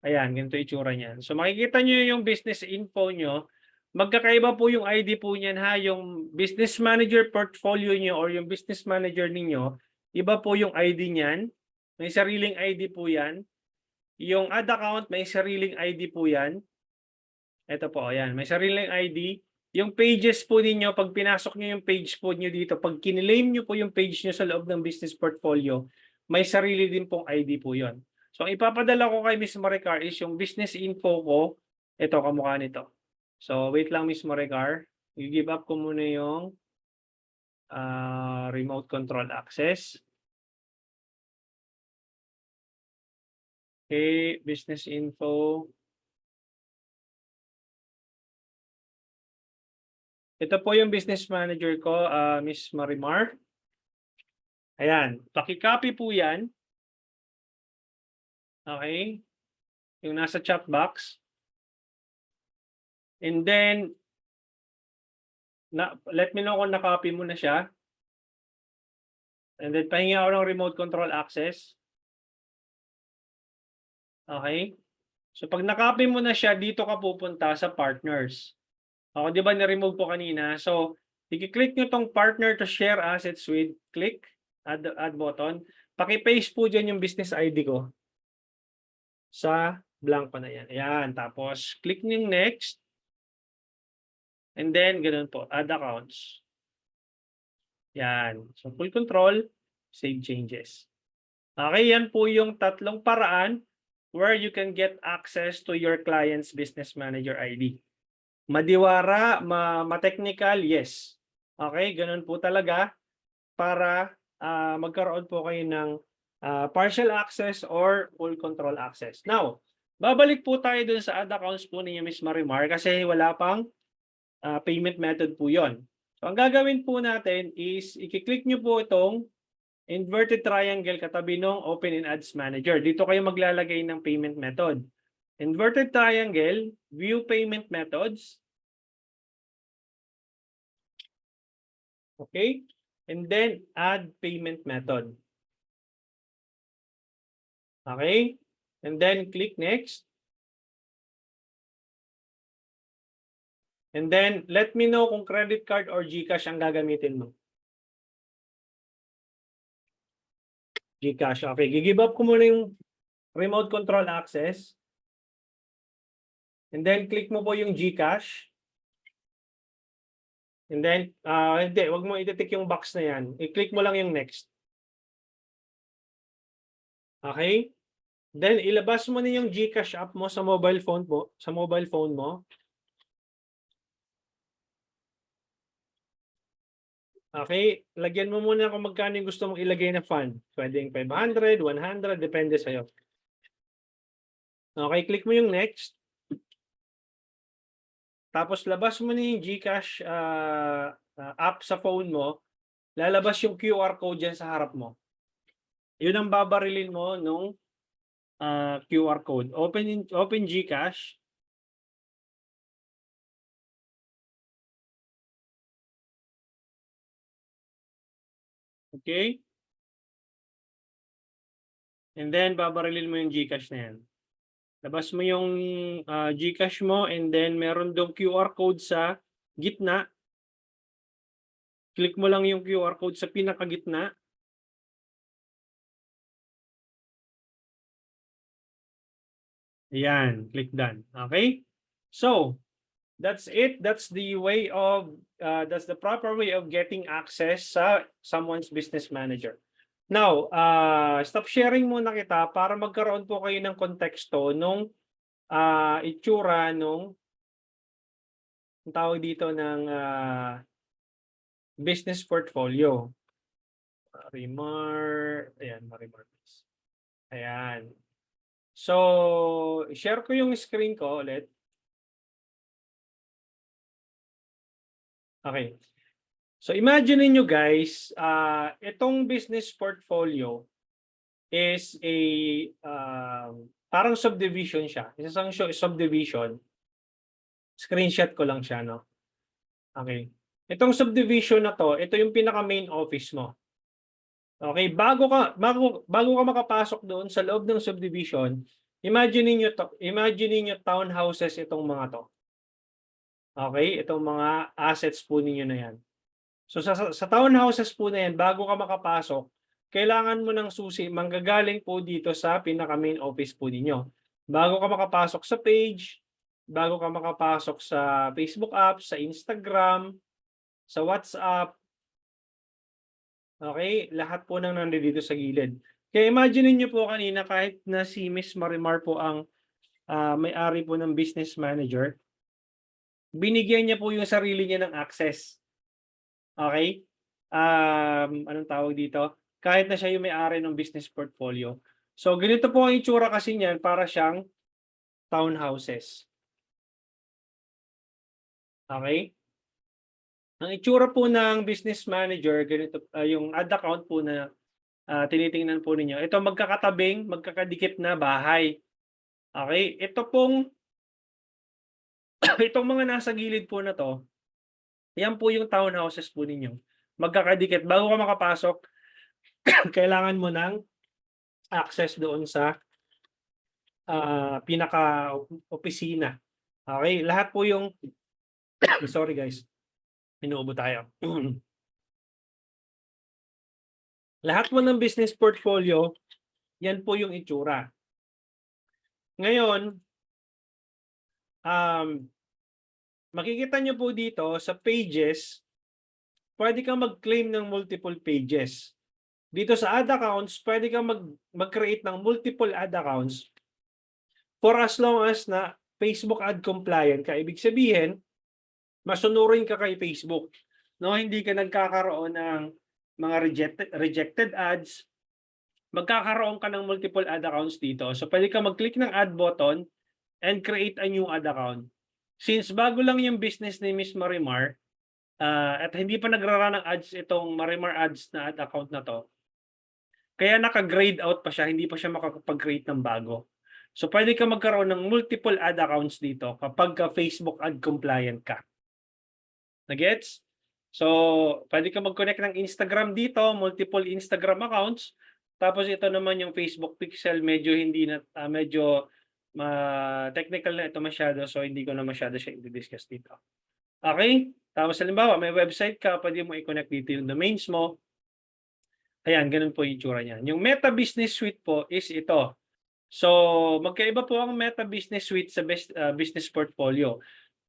Ayan, ganito itsura niyan. So makikita nyo yung business info nyo. Magkakaiba po yung ID po niyan ha. Yung business manager portfolio nyo or yung business manager ninyo, iba po yung ID niyan. May sariling ID po yan. Yung ad account, may sariling ID po yan. Ito po, ayan. May sariling ID. Yung pages po ninyo, pag pinasok nyo yung page po nyo dito, pag kinlaim nyo po yung page nyo sa loob ng business portfolio, may sarili din pong ID po yon. So, ang ipapadala ko kay Miss Maricar is yung business info ko. Ito, kamukha nito. So, wait lang Miss Maricar. I-give up ko muna yung remote control access. Okay, business info. Ito po yung business manager ko, Miss Marimar. Ayan, paki-copy po yan. Okay? Yung nasa chat box. And then, let me know kung na-copy mo na siya. And then, pahingi ako ng remote control access. Okay? So, pag na-copy mo na siya, dito ka pupunta sa partners. Ako, di ba na-remove ko kanina? So, i-click nyo tong partner to share assets with. Click, add button. Paki-paste po dyan yung business ID ko. Sa blank pa na yan. Ayan. Tapos, click nyo yung next. And then, ganun po. Add accounts. Yan. So, full control, save changes. Okay, yan po yung tatlong paraan where you can get access to your client's business manager ID. Madiwara, ma-technical, yes. Okay, ganun po talaga para magkaroon po kayo ng partial access or full control access. Now, babalik po tayo dun sa ad accounts po ninyo, Ms. Marimar, kasi wala pang payment method po yon. So, ang gagawin po natin is i-click nyo po itong inverted triangle katabi ng Open in Ads Manager. Dito kayo maglalagay ng payment method. Inverted triangle, view payment methods. Okay? And then add payment method. Okay? And then click next. And then let me know kung credit card or GCash ang gagamitin mo. GCash. Okay, give up ko muna yung remote control access. And then click mo po yung GCash. And then, hindi, wag mo ititik yung box na yan. I-click mo lang yung next. Okay? Then ilabas mo na yung GCash app mo sa mobile phone mo, Okay? Lagyan mo muna kung magkano yung gusto mong ilagay na fund. Pwedeng 500, 100, depende sa'yo. Okay, click mo yung next. Tapos labas mo na yung GCash app sa phone mo. Lalabas yung QR code dyan sa harap mo. Yun ang babarilin mo nung QR code. Open GCash. Okay? And then, babarilin mo yung GCash na yan. Labas mo yung GCash mo and then meron dong QR code sa gitna. Click mo lang yung QR code sa pinakagitna. Ayan, click done. Okay? So, that's it. That's the way of, that's the proper way of getting access sa someone's business manager. Now, stop sharing muna kita para magkaroon po kayo ng konteksto nung itsura nung ang tawag dito ng business portfolio. Marimar. Ayan. So, share ko yung screen ko ulit. Okay. So, imagine niyo guys, itong business portfolio is a parang subdivision siya. Isang subdivision. Screenshot ko lang siya, no? Okay. Itong subdivision na to, ito yung pinaka main office mo. Okay, bago ka makapasok doon sa loob ng subdivision, imagine niyo townhouses itong mga to. Okay, itong mga assets po ninyo na yan. So sa townhouses po na yan, bago ka makapasok, kailangan mo ng susi, manggagaling po dito sa pinaka main office po ninyo. Bago ka makapasok sa page, bago ka makapasok sa Facebook app, sa Instagram, sa WhatsApp, okay, lahat po nang nandito sa gilid. Kaya imagine niyo po kanina kahit na si Miss Marimar po ang may-ari po ng business manager, binigyan niya po yung sarili niya ng access. Okay? Anong tawag dito? Kahit na siya yung may-ari ng business portfolio. So ganito po ang itsura kasi niyan, para siyang townhouses. Okay? Ang itsura po ng business manager, ganito yung ad account po na tinitingnan po ninyo. Ito magkakadikit na bahay. Okay? Ito pong itong mga nasa gilid po na to, yan po yung townhouses po ninyo. Magkakadikit. Bago ka makapasok, kailangan mo ng access doon sa pinaka-opisina. Okay? Lahat po yung sorry guys. Inuubo tayo. Lahat po ng business portfolio, yan po yung itsura. Ngayon, makikita nyo po dito sa pages, pwede kang mag-claim ng multiple pages. Dito sa ad accounts, pwede kang mag-create ng multiple ad accounts for as long as na Facebook ad compliant ka. Ibig sabihin, masunurin ka kay Facebook. No, hindi ka nagkakaroon ng mga rejected ads. Magkakaroon ka ng multiple ad accounts dito. So pwede ka mag-click ng add button and create a new ad account. Since bago lang yung business ni Miss Marimar, at hindi pa nagrara ng ads itong Marimar Ads na ad account na to, kaya naka-grade out pa siya, hindi pa siya makakapag-create ng bago. So pwede ka magkaroon ng multiple ad accounts dito kapag Facebook ad compliant ka. Nagets? So, pwede ka mag-connect ng Instagram dito, multiple Instagram accounts. Tapos ito naman yung Facebook Pixel, medyo hindi na medyo technical na ito masyado, so hindi ko na masyado siya i-discuss dito. Okay? Tapos halimbawa, may website ka, pwede mo i-connect dito yung domains mo. Ayan, ganun po yung itsura niya. Yung Meta Business Suite po is ito. So, magkaiba po ang Meta Business Suite sa business portfolio.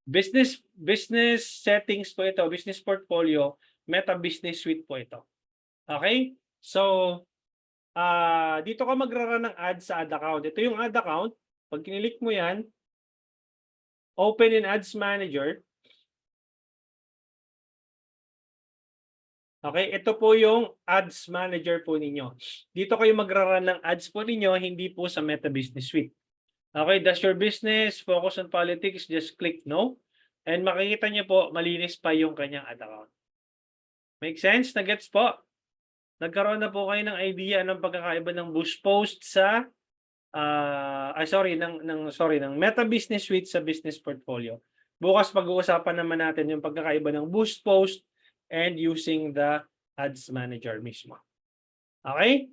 Business settings po ito, business portfolio, Meta Business Suite po ito. Okay? So, dito ka magrara ng ads sa ad account. Ito yung ad account. Pag kinilik mo yan, open in Ads Manager. Okay, ito po yung Ads Manager po ninyo. Dito kayo magrara ng ads po ninyo, hindi po sa Meta Business Suite. Okay, does your business focus on politics? Just click no. And makikita niyo po, malinis pa yung kanyang ad account. Make sense? Nagets po? Nagkaroon na po kayo ng idea ng pagkakaiba ng Boost Post sa ng Meta Business Suite sa business portfolio. Bukas pag-uusapan naman natin yung pagkakaiba ng Boost Post and using the Ads Manager mismo. Okay?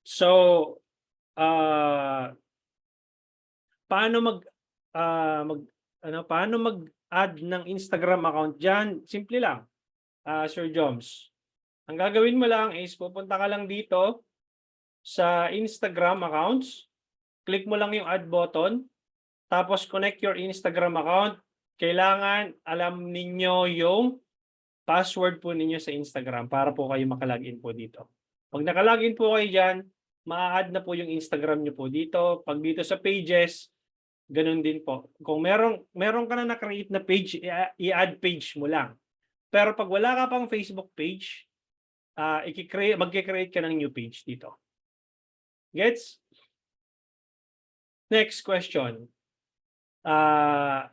So, paano mag-add ng Instagram account diyan? Simple lang. Sir Joms. Ang gagawin mo lang is pupunta ka lang dito sa Instagram accounts. Click mo lang yung add button. Tapos connect your Instagram account. Kailangan alam ninyo yung password po ninyo sa Instagram para po kayo makalagin po dito. Pag nakalagin po kayo dyan, ma-add na po yung Instagram nyo po dito. Pag dito sa pages, ganun din po. Kung meron ka na na-create na page, i-add page mo lang. Pero pag wala ka pang Facebook page, magkikreate ka ng new page dito. Gets? Next question.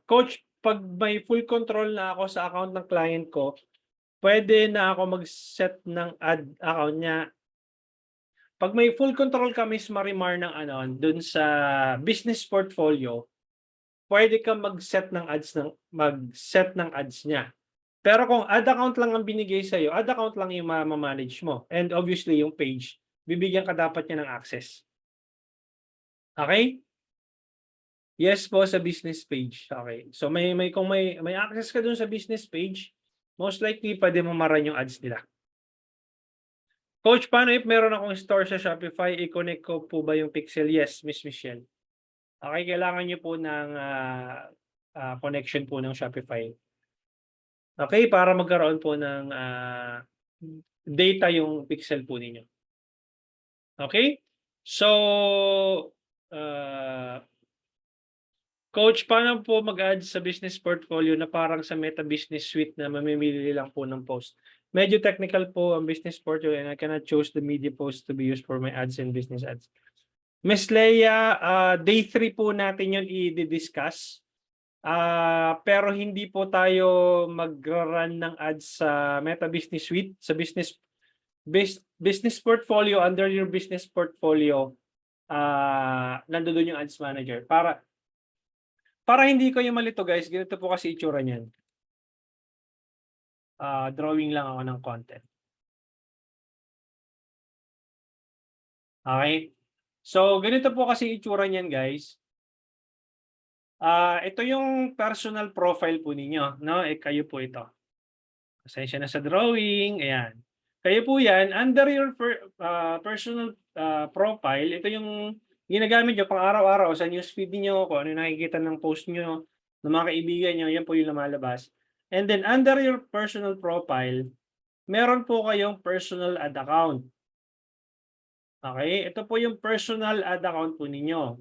Coach, pag may full control na ako sa account ng client ko, pwede na ako mag-set ng ad account niya. Pag may full control ka, Miss Marimar, ng dun sa business portfolio, pwede kang mag-set ng ads niya. Pero kung ad account lang ang binigay sa'yo, ad account lang yung ma-manage mo. And obviously, yung page, bibigyan ka dapat niya ng access. Okay? Yes po, sa business page. Okay. So kung may access ka dun sa business page, most likely pwede mo maran yung ads nila. Coach, paano if meron akong store sa Shopify, i-connect ko po ba yung Pixel? Yes, Miss Michelle. Okay, kailangan niyo po ng connection po ng Shopify. Okay, para magkaroon po ng data yung Pixel po ninyo. Okay? So, Coach, paano po mag-add sa business portfolio na parang sa Meta Business Suite na mamimili lang po ng post? Medyo technical po ang business portfolio and I cannot choose the media post to be used for my ads and business ads. Miss Leia, day 3 po natin yun i-discuss. Pero hindi po tayo mag-run ng ads sa Meta Business Suite, sa business portfolio, under your business portfolio, nandoon yung ads manager. Para hindi kayo malito guys, ganito po kasi itsura niyan. Drawing lang ako ng content. Okay? So, ganito po kasi itsura niyan guys. Ito yung personal profile po ninyo, no? Kayo po ito. Pasensya na sa drawing, ayan. Kayo po yan, under your personal profile, ito yung ginagamit nyo pang araw-araw sa newsfeed niyo, kung ano nakikita ng post nyo, ng mga kaibigan nyo, yan po yung lumalabas. And then under your personal profile, meron po kayong personal ad account. Okay? Ito po yung personal ad account po ninyo.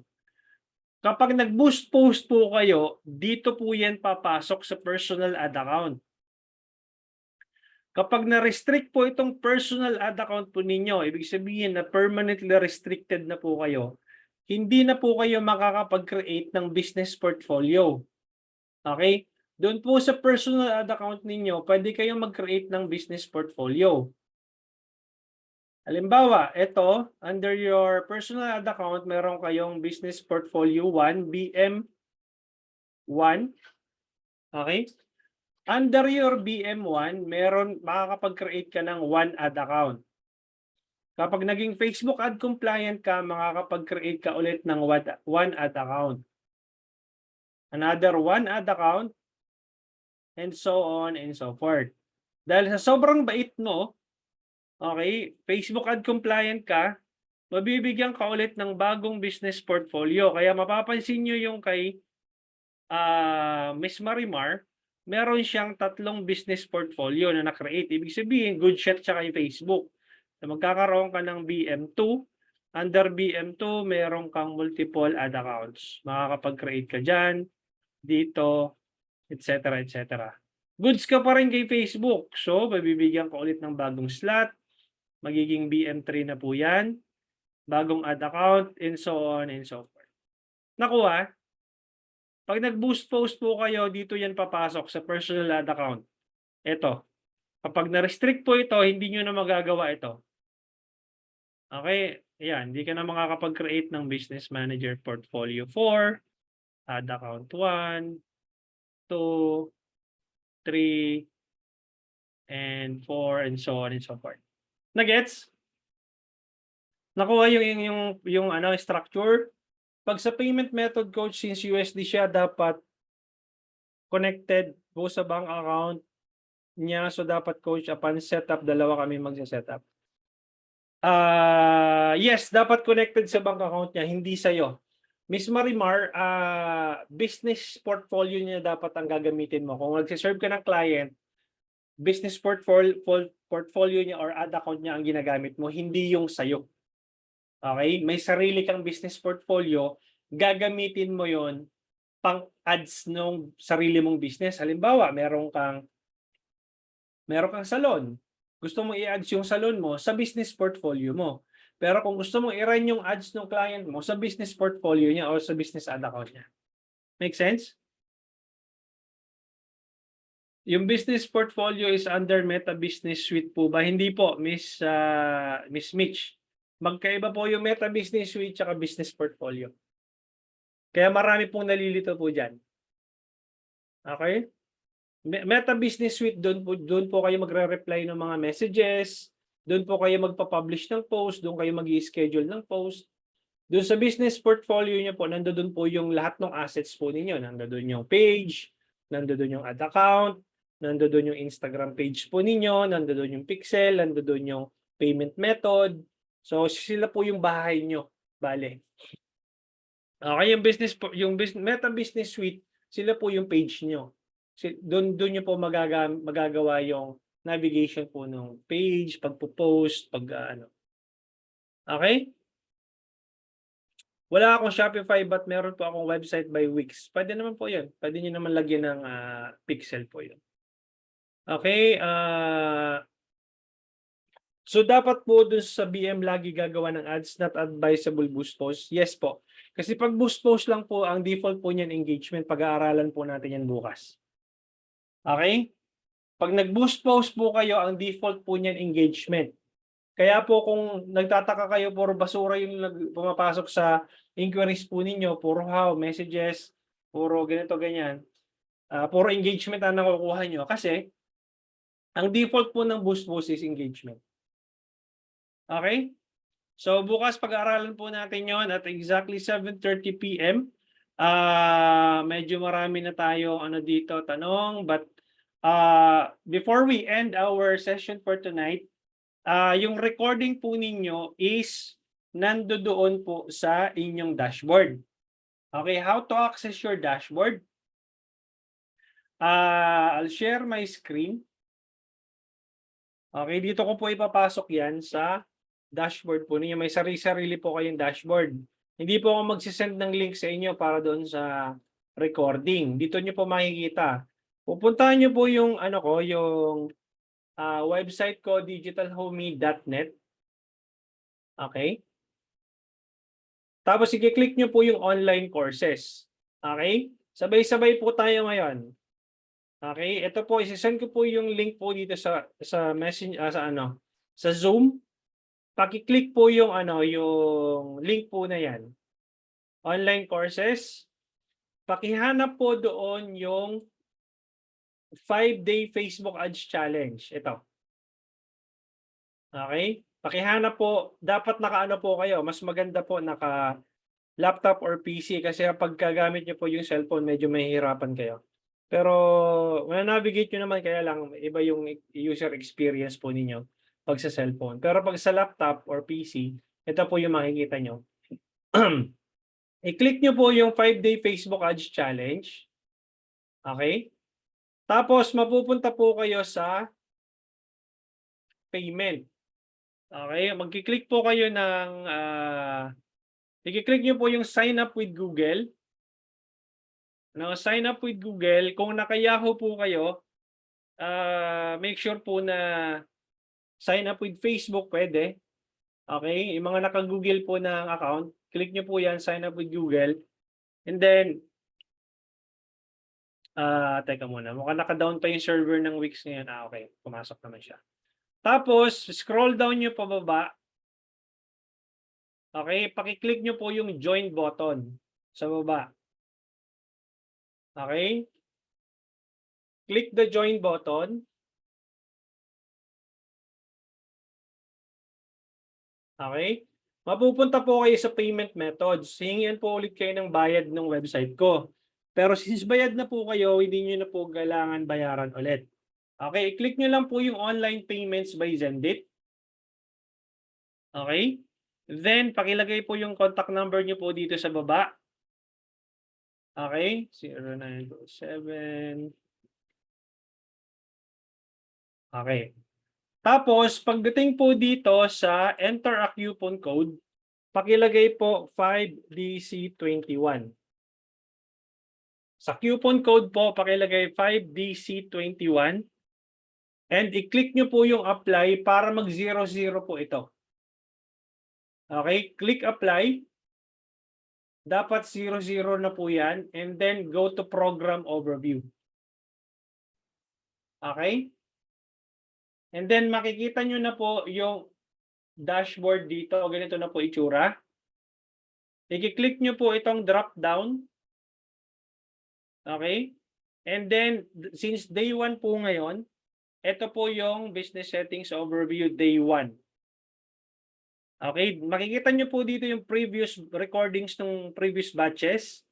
Kapag nag-boost post po kayo, dito po yan papasok sa personal ad account. Kapag na-restrict po itong personal ad account po ninyo, ibig sabihin na permanently restricted na po kayo, hindi na po kayo makakapag-create ng business portfolio. Okay? Doon po sa personal ad account ninyo, pwede kayong mag-create ng business portfolio. Halimbawa, ito, under your personal ad account, meron kayong business portfolio 1, BM1. Okay? Under your BM1, makakapag-create ka ng 1 ad account. Kapag naging Facebook ad compliant ka, makakapag-create ka ulit ng 1 ad account. Another 1 ad account, and so on and so forth. Dahil sa sobrang bait mo, okay, Facebook ad compliant ka, mabibigyan ka ulit ng bagong business portfolio. Kaya mapapansin nyo yung kay Miss Marimar, meron siyang 3 business portfolio na na-create. Ibig sabihin, good shot siya kay Facebook. So, magkakaroon ka ng BM2. Under BM2, meron kang multiple ad accounts. Makakapag-create ka dyan, dito, etc. etc. Goods ka pa rin kay Facebook. So, mabibigyan ka ulit ng bagong slot. Magiging BM3 na po yan. Bagong ad account, and so on and so forth. Nakuha? Pag nag-boost post po kayo, dito yan papasok sa personal ad account. Ito. Kapag na-restrict po ito, hindi nyo na magagawa ito. Okay? Ayan, hindi ka na makakapag-create ng Business Manager Portfolio 4, ad account 1, 2, 3, and 4, and so on and so forth. Nagets? Nakuha yung structure? Pag sa payment method, coach, since USD siya, dapat connected po sa bank account niya. So, dapat, coach, upon setup, dalawa kami magsa-setup. Yes, dapat connected sa bank account niya, hindi sa'yo. Miss Marimar, business portfolio niya dapat ang gagamitin mo. Kung nagsiserve ka ng client, business portfolio niya or ad account niya ang ginagamit mo, hindi yung sa'yo. Okay? May sarili kang business portfolio, gagamitin mo yon pang ads nung sarili mong business. Halimbawa, meron kang salon. Gusto mo i-ads yung salon mo sa business portfolio mo. Pero kung gusto mo i-run yung ads ng client mo sa business portfolio niya o sa business ad account niya. Make sense? Yung business portfolio is under Meta Business Suite po ba? Hindi po, Miss Mitch. Magkaiba po yung Meta Business Suite at business portfolio. Kaya marami pong nalilito po diyan. Okay? Meta Business Suite, doon po kayo magre-reply ng mga messages, doon po kayo magpa-publish ng post, doon kayo mag-i-schedule ng post. Doon sa business portfolio niyo po, nandoon po yung lahat ng assets po ninyo. Nandoon yung page, nandoon yung ad account, nandoon yung Instagram page po ninyo, nandoon yung pixel, nandoon yung payment method. So sila po yung bahay nyo, bale. Okay, yung Meta Business Suite, sila po yung page nyo. Doon nyo po magagawa yung navigation po ng page, pagpo-post, ano. Okay? Wala akong Shopify but meron po akong website by Wix. Pwede naman po 'yun. Pwede niyo naman lagyan ng pixel po 'yun. Okay, so dapat po dun sa BM lagi gagawa ng ads, not advisable boost post. Yes po. Kasi pag boost post lang po, ang default po niyan engagement. Pag-aaralan po natin yan bukas. Okay? Pag nag-boost post po kayo, ang default po niyan engagement. Kaya po kung nagtataka kayo, puro basura yung pumapasok sa inquiries po ninyo, puro how, messages, puro ganito, ganyan. Puro engagement ang nakukuha nyo. Kasi, ang default po ng boost post is engagement. Okay? So, bukas pag-aaralan po natin yon at exactly 7:30 p.m. Medyo marami na tayo dito, tanong. But before we end our session for tonight, yung recording po ninyo is nandoon po sa inyong dashboard. Okay, how to access your dashboard? I'll share my screen. Okay, dito ko po ipapasok yan sa dashboard po ninyo. May sarili-sarili po kayong dashboard. Hindi po ako magsisend ng link sa inyo para doon sa recording. Dito nyo po makikita. Pupuntahan nyo po yung yung website ko, digitalhomey.net. Okay? Tapos i-click nyo po yung online courses. Okay? Sabay-sabay po tayo ngayon. Okay? Ito po, isisend ko po yung link po dito sa message sa Zoom. Paki-click po yung yung link po na 'yan. Online courses. Pakihanap po doon yung 5-day Facebook Ads Challenge. Ito. Okay? Pakihanap po, dapat naka po kayo. Mas maganda po naka laptop or PC kasi kapag gagamit niyo po yung cellphone, medyo mahihirapan kayo. Pero navigate nyo naman, kaya lang iba yung user experience po ninyo pag sa cellphone. Pero pag sa laptop or PC, ito po yung makikita nyo. I-click nyo po yung 5-day Facebook Ads Challenge. Okay? Tapos mapupunta po kayo sa payment. Okay? Magki-click po kayo ng i-click nyo po yung sign up with Google. Sign up with Google. Kung naka-Yahoo po kayo, make sure po na sign up with Facebook, pwede. Okay? Yung mga naka-Google po ng account, click nyo po yan, sign up with Google. And then, teka muna, mukhang naka-down pa yung server ng Wix ngayon. Okay, pumasok naman siya. Tapos, scroll down nyo pababa. Okay, paki-click nyo po yung join button sa baba. Okay? Click the join button. Okay? Mapupunta po kayo sa payment methods. Hingian po ulit kayo ng bayad ng website ko. Pero since bayad na po kayo, hindi nyo na po kailangan bayaran ulit. Okay? I-click nyo lang po yung online payments by Zendesk. Okay? Then, pakilagay po yung contact number nyo po dito sa baba. Okay? 0927 Okay. Tapos, pagdating po dito sa enter a coupon code, pakilagay po 5DC21. Sa coupon code po, pakilagay 5DC21 and i-click nyo po yung apply para mag-00 po ito. Okay, click apply. Dapat 00 na po yan and then go to program overview. Okay? And then makikita nyo na po yung dashboard dito. Ganito na po itsura. I-click nyo po itong drop down. Okay? And then, since day 1 po ngayon, ito po yung business settings overview day 1. Okay? Makikita nyo po dito yung previous recordings ng previous batches.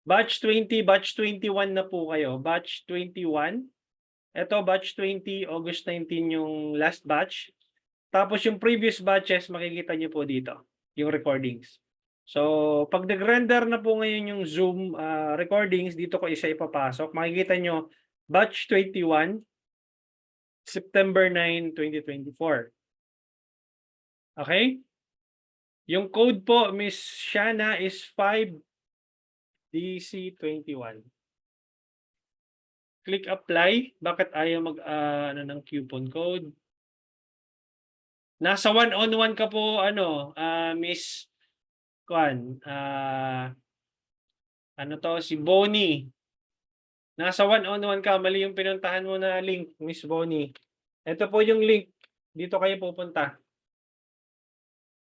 Batch 20, batch 21 na po kayo. Batch 21. Ito, batch 20, August 19 yung last batch. Tapos yung previous batches, makikita nyo po dito, yung recordings. So, pag nag-render na po ngayon yung Zoom recordings, dito ko isa ipapasok. Makikita nyo, batch 21, September 9, 2024. Okay? Yung code po, Miss Shana, is 5DC21. Click apply. Bakit ayaw ng coupon code? Nasa one-on-one ka po, Miss Kwan. Si Bonnie. Nasa one-on-one ka, mali yung pinuntahan mo na link, Miss Bonnie. Ito po yung link. Dito kayo pupunta.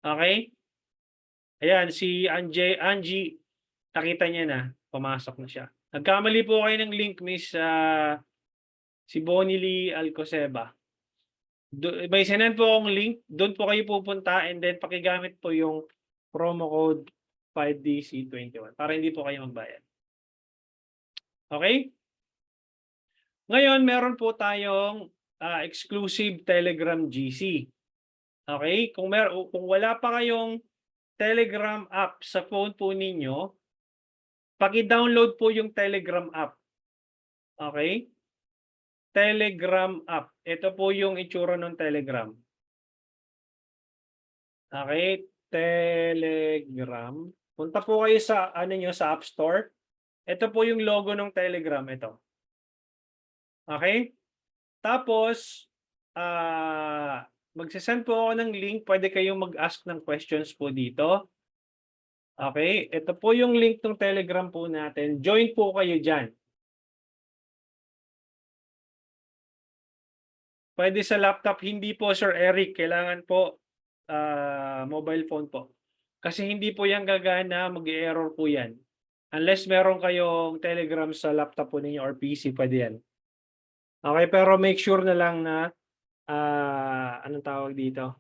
Okay? Ayan, si Angie, nakita niya na. Pumasok na siya. Nagkamali po kayo ng link, Miss si Bonnie Lee Alcoseba. May sinend po akong link. Doon po kayo pupunta and then pakigamit po yung promo code 5DC21 para hindi po kayo magbayad. Okay? Ngayon, meron po tayong exclusive Telegram GC. Okay? Kung wala pa kayong Telegram app sa phone po ninyo, paki-download po yung Telegram app. Okay? Telegram app. Ito po yung itsura ng Telegram. Okay? Telegram. Punta po kayo sa sa App Store. Ito po yung logo ng Telegram ito. Okay? Tapos magsesend po ako ng link, pwede kayong mag-ask ng questions po dito. Okay? Ito po yung link ng Telegram po natin. Join po kayo diyan. Pwede sa laptop, hindi po Sir Eric, kailangan po mobile phone po. Kasi hindi po yan gagana, mag-error po yan. Unless meron kayong Telegram sa laptop po ninyo or PC, pwede yan. Okay, pero make sure na lang na anong tawag dito?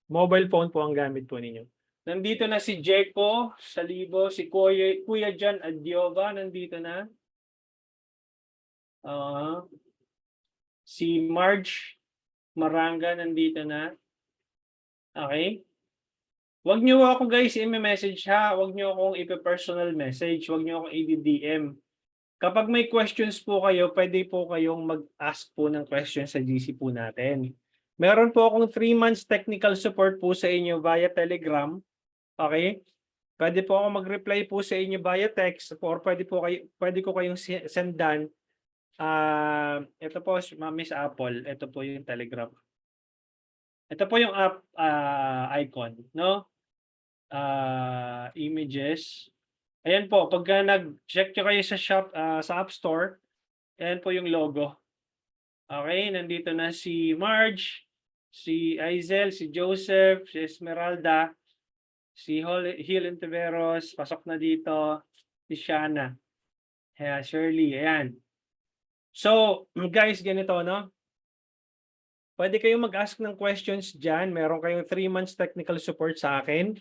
Mobile phone po ang gamit po ninyo. Nandito na si Jeko Salibo, si Kuya Jan Adiova, nandito na. Si Marge Maranga, nandito na. Okay? Huwag niyo ako guys i-message ha. Huwag niyo akong i-personal message. Huwag niyo akong i-DM. Kapag may questions po kayo, pwede po kayong mag-ask po ng questions sa GC po natin. Meron po akong 3 months technical support po sa inyo via Telegram. Okay? Pwede po ako mag-reply po sa inyo via text or pwede ko kayong sendan. Ito po, Miss Apple. Ito po yung Telegram. Ito po yung app icon, no? Images. Ayan po, pagka nag-check nyo kayo sa App Store, ayan po yung logo. Okay, nandito na si Marge, si Aizel, si Joseph, si Esmeralda, si Hil Intiveros, pasok na dito, si Shana, Shirley, ayan. So, guys, ganito, no? Pwede kayong mag-ask ng questions dyan. Meron kayong 3 months technical support sa akin.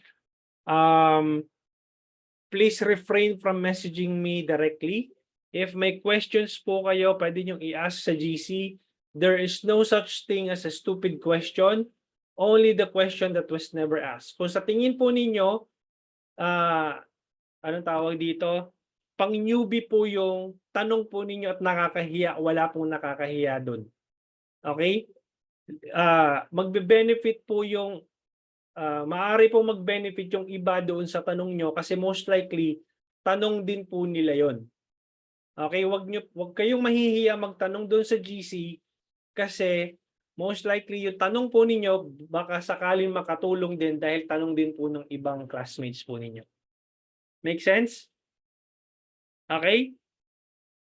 Please refrain from messaging me directly. If may questions po kayo, pwede nyo i-ask sa GC. There is no such thing as a stupid question. Only the question that was never asked. Kung sa tingin po ninyo, anong tawag dito? pang newbie po yung tanong po ninyo at nakakahiya, wala pong nakakahiya doon. Okay? Magbe-benefit po yung maaari po mag-benefit yung iba doon sa tanong nyo kasi most likely tanong din po nila yon. Okay, wag kayong mahihiya magtanong doon sa GC kasi most likely yung tanong po ninyo baka sakaling makatulong din dahil tanong din po ng ibang classmates po ninyo. Make sense? Okay?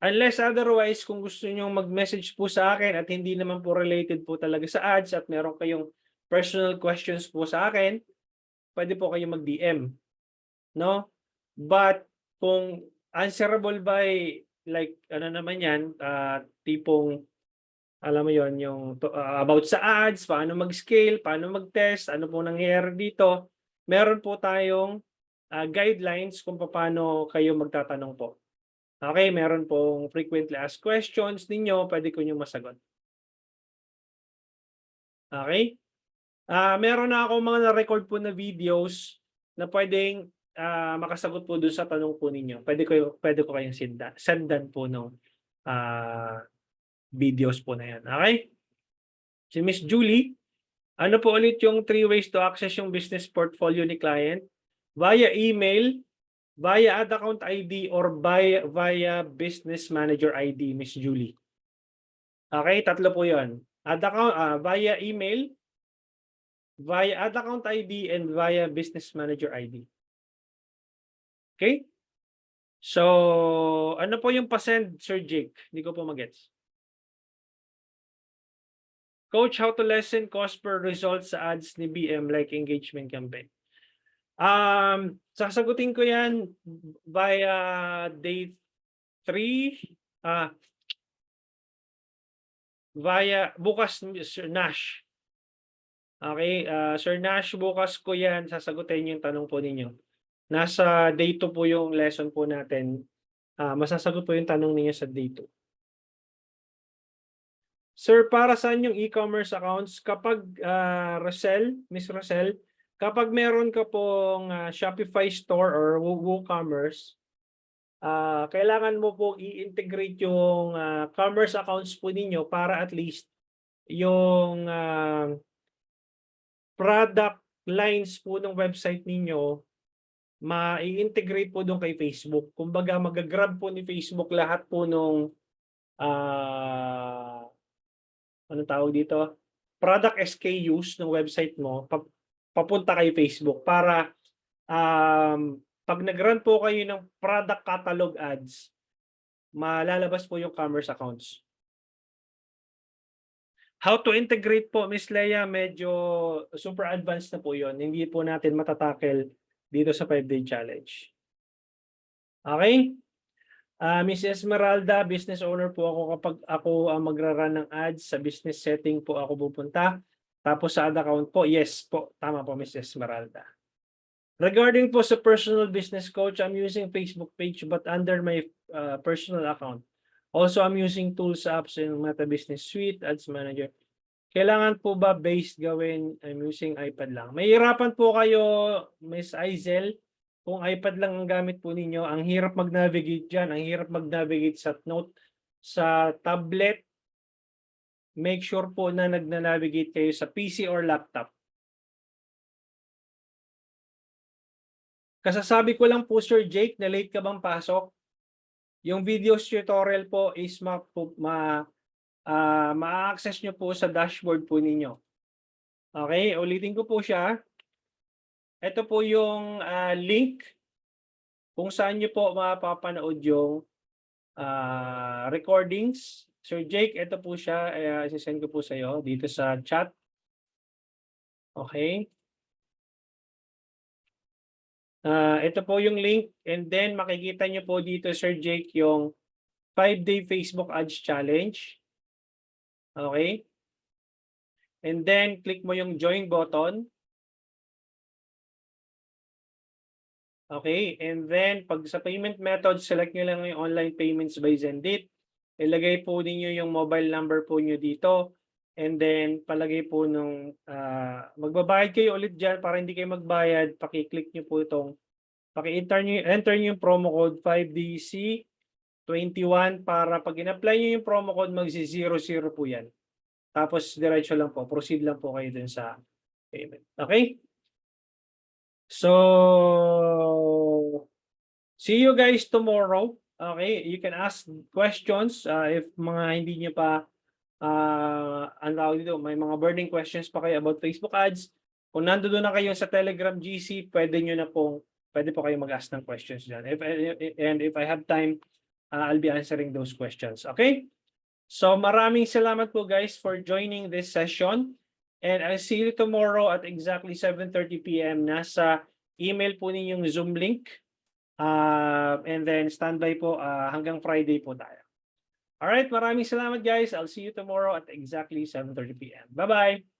Unless otherwise, kung gusto niyo mag-message po sa akin at hindi naman po related po talaga sa ads at meron kayong personal questions po sa akin, pwede po kayong mag-DM. No? But kung answerable by like ano naman yan, tipong alam mo yon yung about sa ads, paano mag-scale, paano mag-test, ano po nangyayari dito, meron po tayong guidelines kung paano kayo magtatanong po. Okay, meron pong frequently asked questions ninyo, pwede ko nyo masagot. Okay? Meron na ako mga na-record po na videos na pwedeng makasagot po doon sa tanong po ninyo. Pwede ko kayong sendan po ng videos po na yan. Okay? Si Miss Julie, ano po ulit yung 3 ways to access yung business portfolio ni client? Via email, via ad account ID, or via business manager ID, Miss Julie. Okay, tatlo po yun. Via email, via ad account ID, and via business manager ID. Okay? So, ano po yung pasend, Sir Jake? Hindi ko po magets. Coach, how to lessen cost per results sa ads ni BM like engagement campaign? Sasagutin ko yan via day 3, via bukas, Sir Nash. Okay, Sir Nash, bukas ko yan sasagutin yung tanong po ninyo. Nasa day 2 po yung lesson po natin. Masasagot po yung tanong ninyo sa day 2. Sir, para saan yung e-commerce accounts? Kapag Miss Rosel, kapag meron ka pong Shopify store or WooCommerce, kailangan mo po i-integrate yung commerce accounts po ninyo para at least yung product lines po ng website ninyo ma-integrate po doon kay Facebook. Kumbaga mag-grab po ni Facebook lahat po nung anong tawag dito? Product SKUs ng website mo papunta kay Facebook para pag nag-run po kayo ng product catalog ads, malalabas po yung commerce accounts. How to integrate po, Miss Leia, medyo super advanced na po yun. Hindi po natin matatakel dito sa 5-day challenge. Okay? Miss Esmeralda, business owner po ako kapag ako ang magra-run ng ads sa business setting po ako pupunta. Tapos sa ad account po, yes po, tama po Miss Esmeralda. Regarding po sa personal business coach, I'm using Facebook page but under my personal account. Also, I'm using tools, apps, and Meta Business Suite, Ads Manager. Kailangan po ba based gawin? I'm using iPad lang. Mahirapan po kayo, Miss Aizel, kung iPad lang ang gamit po ninyo. Ang hirap mag-navigate dyan. Ang hirap mag-navigate sa note, sa tablet. Make sure po na nag-navigate kayo sa PC or laptop. Kasasabi ko lang po, Sir Jake, na late ka bang pasok? Yung videos tutorial po is ma-access nyo po sa dashboard po ninyo. Okay, ulitin ko po siya. Ito po yung link kung saan nyo po mapapanood yung recordings. Sir Jake, ito po siya. Isasend ko po sa iyo dito sa chat. Okay. Ito po yung link and then makikita nyo po dito, Sir Jake, yung 5-day Facebook Ads Challenge. Okay. And then click mo yung join button. Okay, and then pag sa payment method, select nyo lang yung online payments by Zendit. Ilagay po ninyo yung mobile number po nyo dito. And then palagay po nung magbabayad kayo ulit dyan para hindi kayo magbayad, pakiclick nyo po itong enter nyo yung promo code 5DC21 para pag in-apply nyo yung promo code, magsi-00 po yan. Tapos diretso lang po, proceed lang po kayo dun sa payment. Okay? So, see you guys tomorrow. Okay? You can ask questions if mga hindi nyo pa ang tawag dito, may mga burning questions pa kayo about Facebook ads. Kung nandoon na kayo sa Telegram GC, pwede po kayo mag-ask ng questions dyan. If I have time, I'll be answering those questions. Okay? So maraming salamat po guys for joining this session. And I'll see you tomorrow at exactly 7:30 PM. Nasa email po ninyong Zoom link. And then standby po hanggang Friday po tayo. Alright, maraming salamat guys. I'll see you tomorrow at exactly 7:30 PM. Bye-bye!